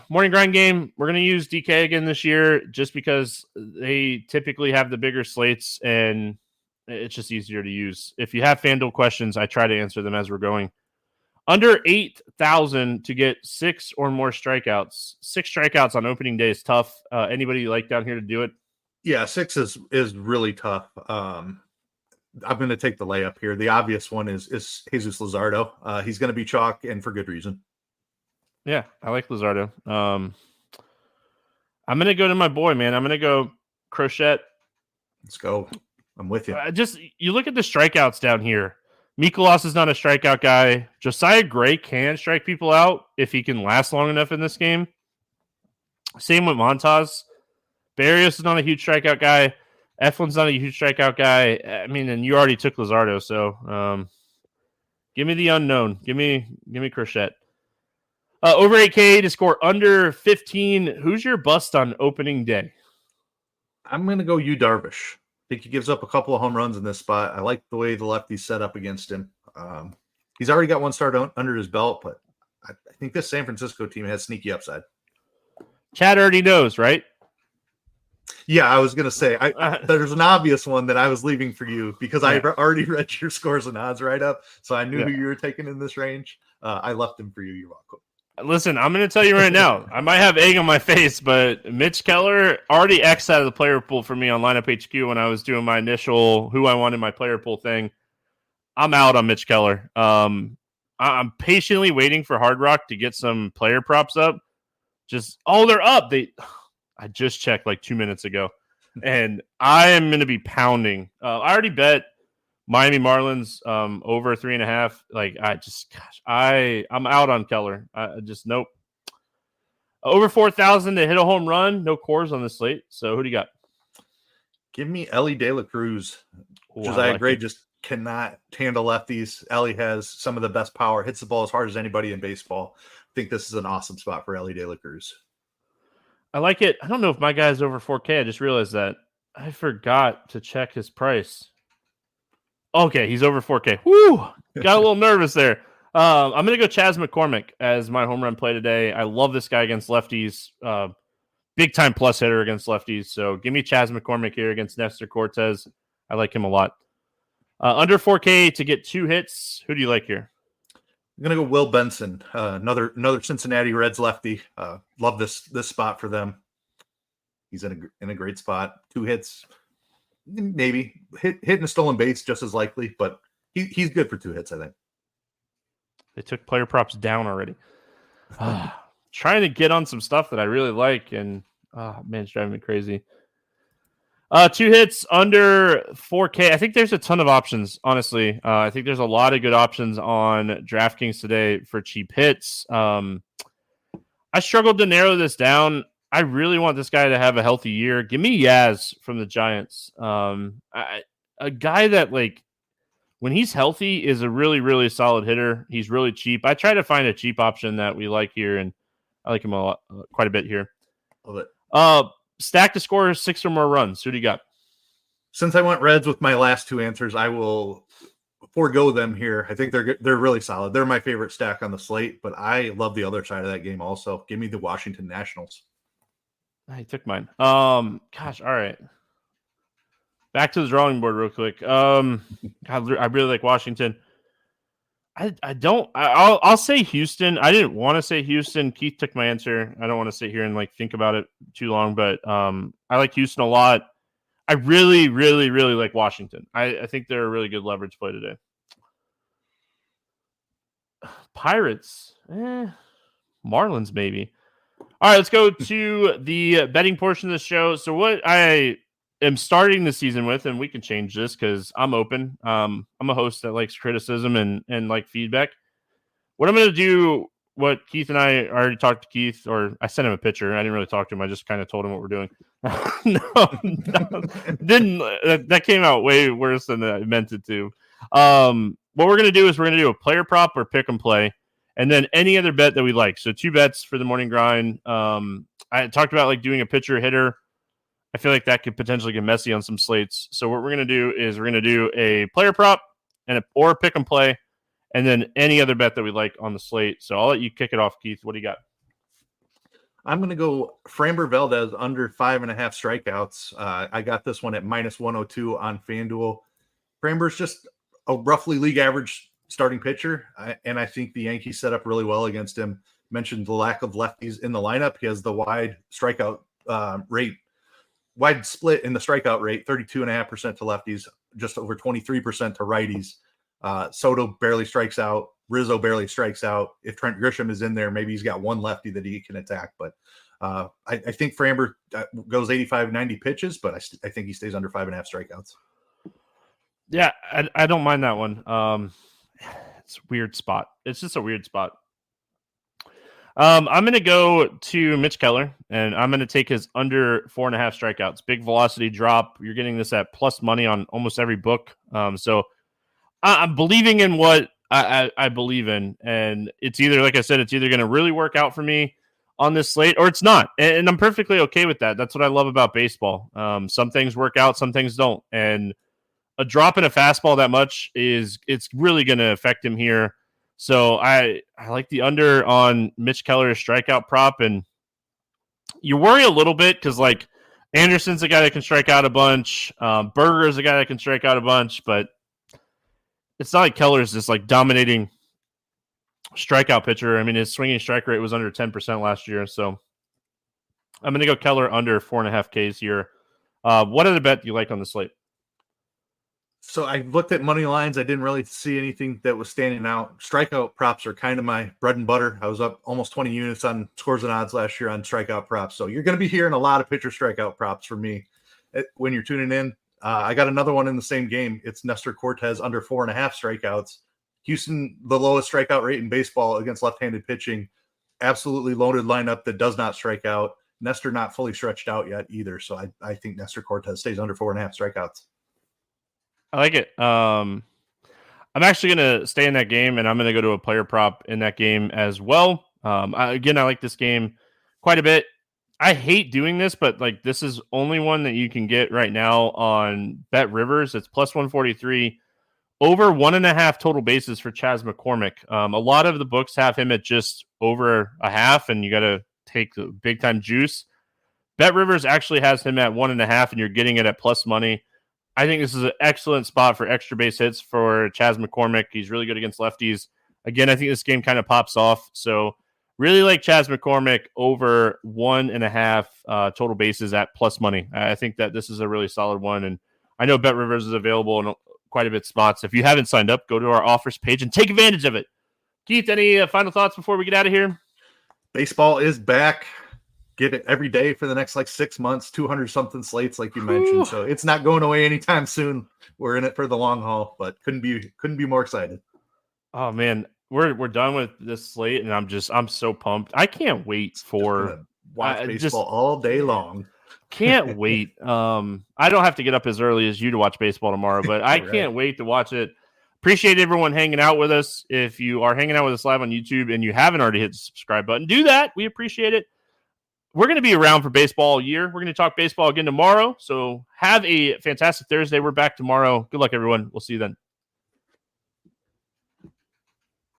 morning grind game. We're going to use DK again this year just because they typically have the bigger slates and it's just easier to use. If you have FanDuel questions, I try to answer them as we're going. Under 8,000 to get 6 or more strikeouts. 6 strikeouts on opening day is tough. Anybody like down here to do it? Yeah, 6 is really tough. I'm going to take the layup here. The obvious one is Jesus Luzardo. He's going to be chalk, and for good reason. Yeah, I like Luzardo. I'm going to go to my boy, man. I'm going to go Crochet. Let's go. I'm with you. You look at the strikeouts down here. Mikolas is not a strikeout guy. Josiah Gray can strike people out if he can last long enough in this game. Same with Montas. Barrios is not a huge strikeout guy. Eflin's not a huge strikeout guy. I mean, and you already took Luzardo, so give me the unknown. Give me Crochet. Over 8K to score under 15. Who's your bust on opening day? I'm going to go Yu Darvish. I think he gives up a couple of home runs in this spot. I like the way the lefties set up against him. He's already got one start under his belt, but I think this San Francisco team has sneaky upside. Chad already knows, right? Yeah, I was going to say, there's an obvious one that I was leaving for you because I already read your scores and odds right up, so I knew who you were taking in this range. I left him for you. You're welcome. Listen, I'm going to tell you right now, I might have egg on my face, but Mitch Keller already X'd out of the player pool for me on Lineup HQ when I was doing my initial who I wanted my player pool thing. I'm out on Mitch Keller. I'm patiently waiting for Hard Rock to get some player props up. They're up. I just checked like 2 minutes ago, and I am going to be pounding. I already bet Miami Marlins over 3.5. Like I'm out on Keller. Nope. Over 4,000 to hit a home run. No cores on the slate. So who do you got? Give me Ellie De La Cruz. Josiah Gray just cannot handle lefties. Ellie has some of the best power. Hits the ball as hard as anybody in baseball. I think this is an awesome spot for Ellie De La Cruz. I like it. I don't know if my guy's over 4K. I just realized that. I forgot to check his price. Okay, he's over 4K. Woo! Got a little nervous there. I'm going to go Chas McCormick as my home run play today. I love this guy against lefties. big time plus hitter against lefties. So give me Chas McCormick here against Nestor Cortez. I like him a lot. Under 4K to get 2 hits. Who do you like here? I'm gonna go Will Benson, another Cincinnati Reds lefty. Love this spot for them. He's in a great spot. 2 hits, maybe hitting a stolen base just as likely, but he's good for 2 hits. I think they took player props down already. Trying to get on some stuff that I really like, and man, it's driving me crazy. 2 hits under 4K. I think there's a ton of options, honestly. I think there's a lot of good options on DraftKings today for cheap hits. I struggled to narrow this down. I really want this guy to have a healthy year. Give me Yaz from the Giants. A guy that, like, when he's healthy is a really, really solid hitter. He's really cheap. I try to find a cheap option that we like here, and I like him quite a bit here. Love it. Stack to score 6 or more runs. Who do you got? Since I went Reds with my last 2 answers, I will forego them here. I think they're really solid. They're my favorite stack on the slate, but I love the other side of that game also. Give me the Washington Nationals. I took mine. Gosh, all right. Back to the drawing board real quick. I really like Washington. I'll say Houston. I didn't want to say Houston. Keith took my answer. I don't want to sit here and like think about it too long, but I like Houston a lot. I really, really, really like Washington. I think they're a really good leverage play today. Pirates. Marlins, maybe. All right, let's go to the betting portion of the show. So what I am starting the season with, and we can change this because I'm open. I'm a host that likes criticism and like feedback. What I'm going to do, what Keith and I already talked to Keith, or I sent him a picture. I didn't really talk to him. I just kind of told him what we're doing. That came out way worse than I meant it to. What we're going to do is we're going to do a player prop or pick and play, and then any other bet that we like. So 2 bets for the morning grind. I talked about like doing a pitcher hitter. I feel like that could potentially get messy on some slates. So what we're going to do is we're going to do a player prop or a pick and play, and then any other bet that we like on the slate. So I'll let you kick it off, Keith. What do you got? I'm going to go Framber Valdez under 5.5 strikeouts. I got this one at -102 on FanDuel. Framber's just a roughly league average starting pitcher, and I think the Yankees set up really well against him. Mentioned the lack of lefties in the lineup. He has the wide strikeout rate. Wide split in the strikeout rate, 32.5% to lefties, just over 23% to righties. Soto barely strikes out. Rizzo barely strikes out. If Trent Grisham is in there, maybe he's got one lefty that he can attack. But I think Framber goes 85, 90 pitches, but I think he stays under 5.5 strikeouts. Yeah, I don't mind that one. It's a weird spot. It's just a weird spot. I'm going to go to Mitch Keller, and I'm going to take his under 4.5 strikeouts. Big velocity drop. You're getting this at plus money on almost every book. So I'm believing in what I believe in, and it's either, like I said, it's either going to really work out for me on this slate or it's not, and I'm perfectly okay with that. That's what I love about baseball. Some things work out, some things don't, and a drop in a fastball that much it's really going to affect him here. So I like the under on Mitch Keller's strikeout prop, and you worry a little bit because like Anderson's a guy that can strike out a bunch, Berger is a guy that can strike out a bunch, but it's not like Keller's this like dominating strikeout pitcher. I mean, his swinging strike rate was under 10% last year, so I'm going to go Keller under 4.5 Ks here. What other bet do you like on the slate? So I looked at money lines. I didn't really see anything that was standing out. Strikeout props are kind of my bread and butter. I was up almost 20 units on scores and odds last year on strikeout props. So you're going to be hearing a lot of pitcher strikeout props from me when you're tuning in. I got another one in the same game. It's Nestor Cortez under 4.5 strikeouts. Houston, the lowest strikeout rate in baseball against left-handed pitching. Absolutely loaded lineup that does not strike out. Nestor not fully stretched out yet either. So I think Nestor Cortez stays under 4.5 strikeouts. I like it. I'm actually going to stay in that game, and I'm going to go to a player prop in that game as well. I like this game quite a bit. I hate doing this, but like this is only one that you can get right now on Bet Rivers. It's plus 143, over 1.5 total bases for Chas McCormick. A lot of the books have him at just over a half, and you got to take the big time juice. Bet Rivers actually has him at 1.5, and you're getting it at plus money. I think this is an excellent spot for extra base hits for Chas McCormick. He's really good against lefties. Again, I think this game kind of pops off. So really like Chas McCormick over 1.5 total bases at plus money. I think that this is a really solid one. And I know Bet Rivers is available in quite a bit of spots. If you haven't signed up, go to our offers page and take advantage of it. Keith, any final thoughts before we get out of here? Baseball is back. Get it every day for the next 6 months, 200-something slates, like you mentioned. So it's not going away anytime soon. We're in it for the long haul, but couldn't be more excited. Oh man, we're done with this slate, and I'm so pumped. I can't wait for watch baseball all day long. Can't wait. I don't have to get up as early as you to watch baseball tomorrow, but I can't wait to watch it. Appreciate everyone hanging out with us. If you are hanging out with us live on YouTube and you haven't already hit the subscribe button, do that. We appreciate it. We're going to be around for baseball all year. We're going to talk baseball again tomorrow. So have a fantastic Thursday. We're back tomorrow. Good luck, everyone. We'll see you then.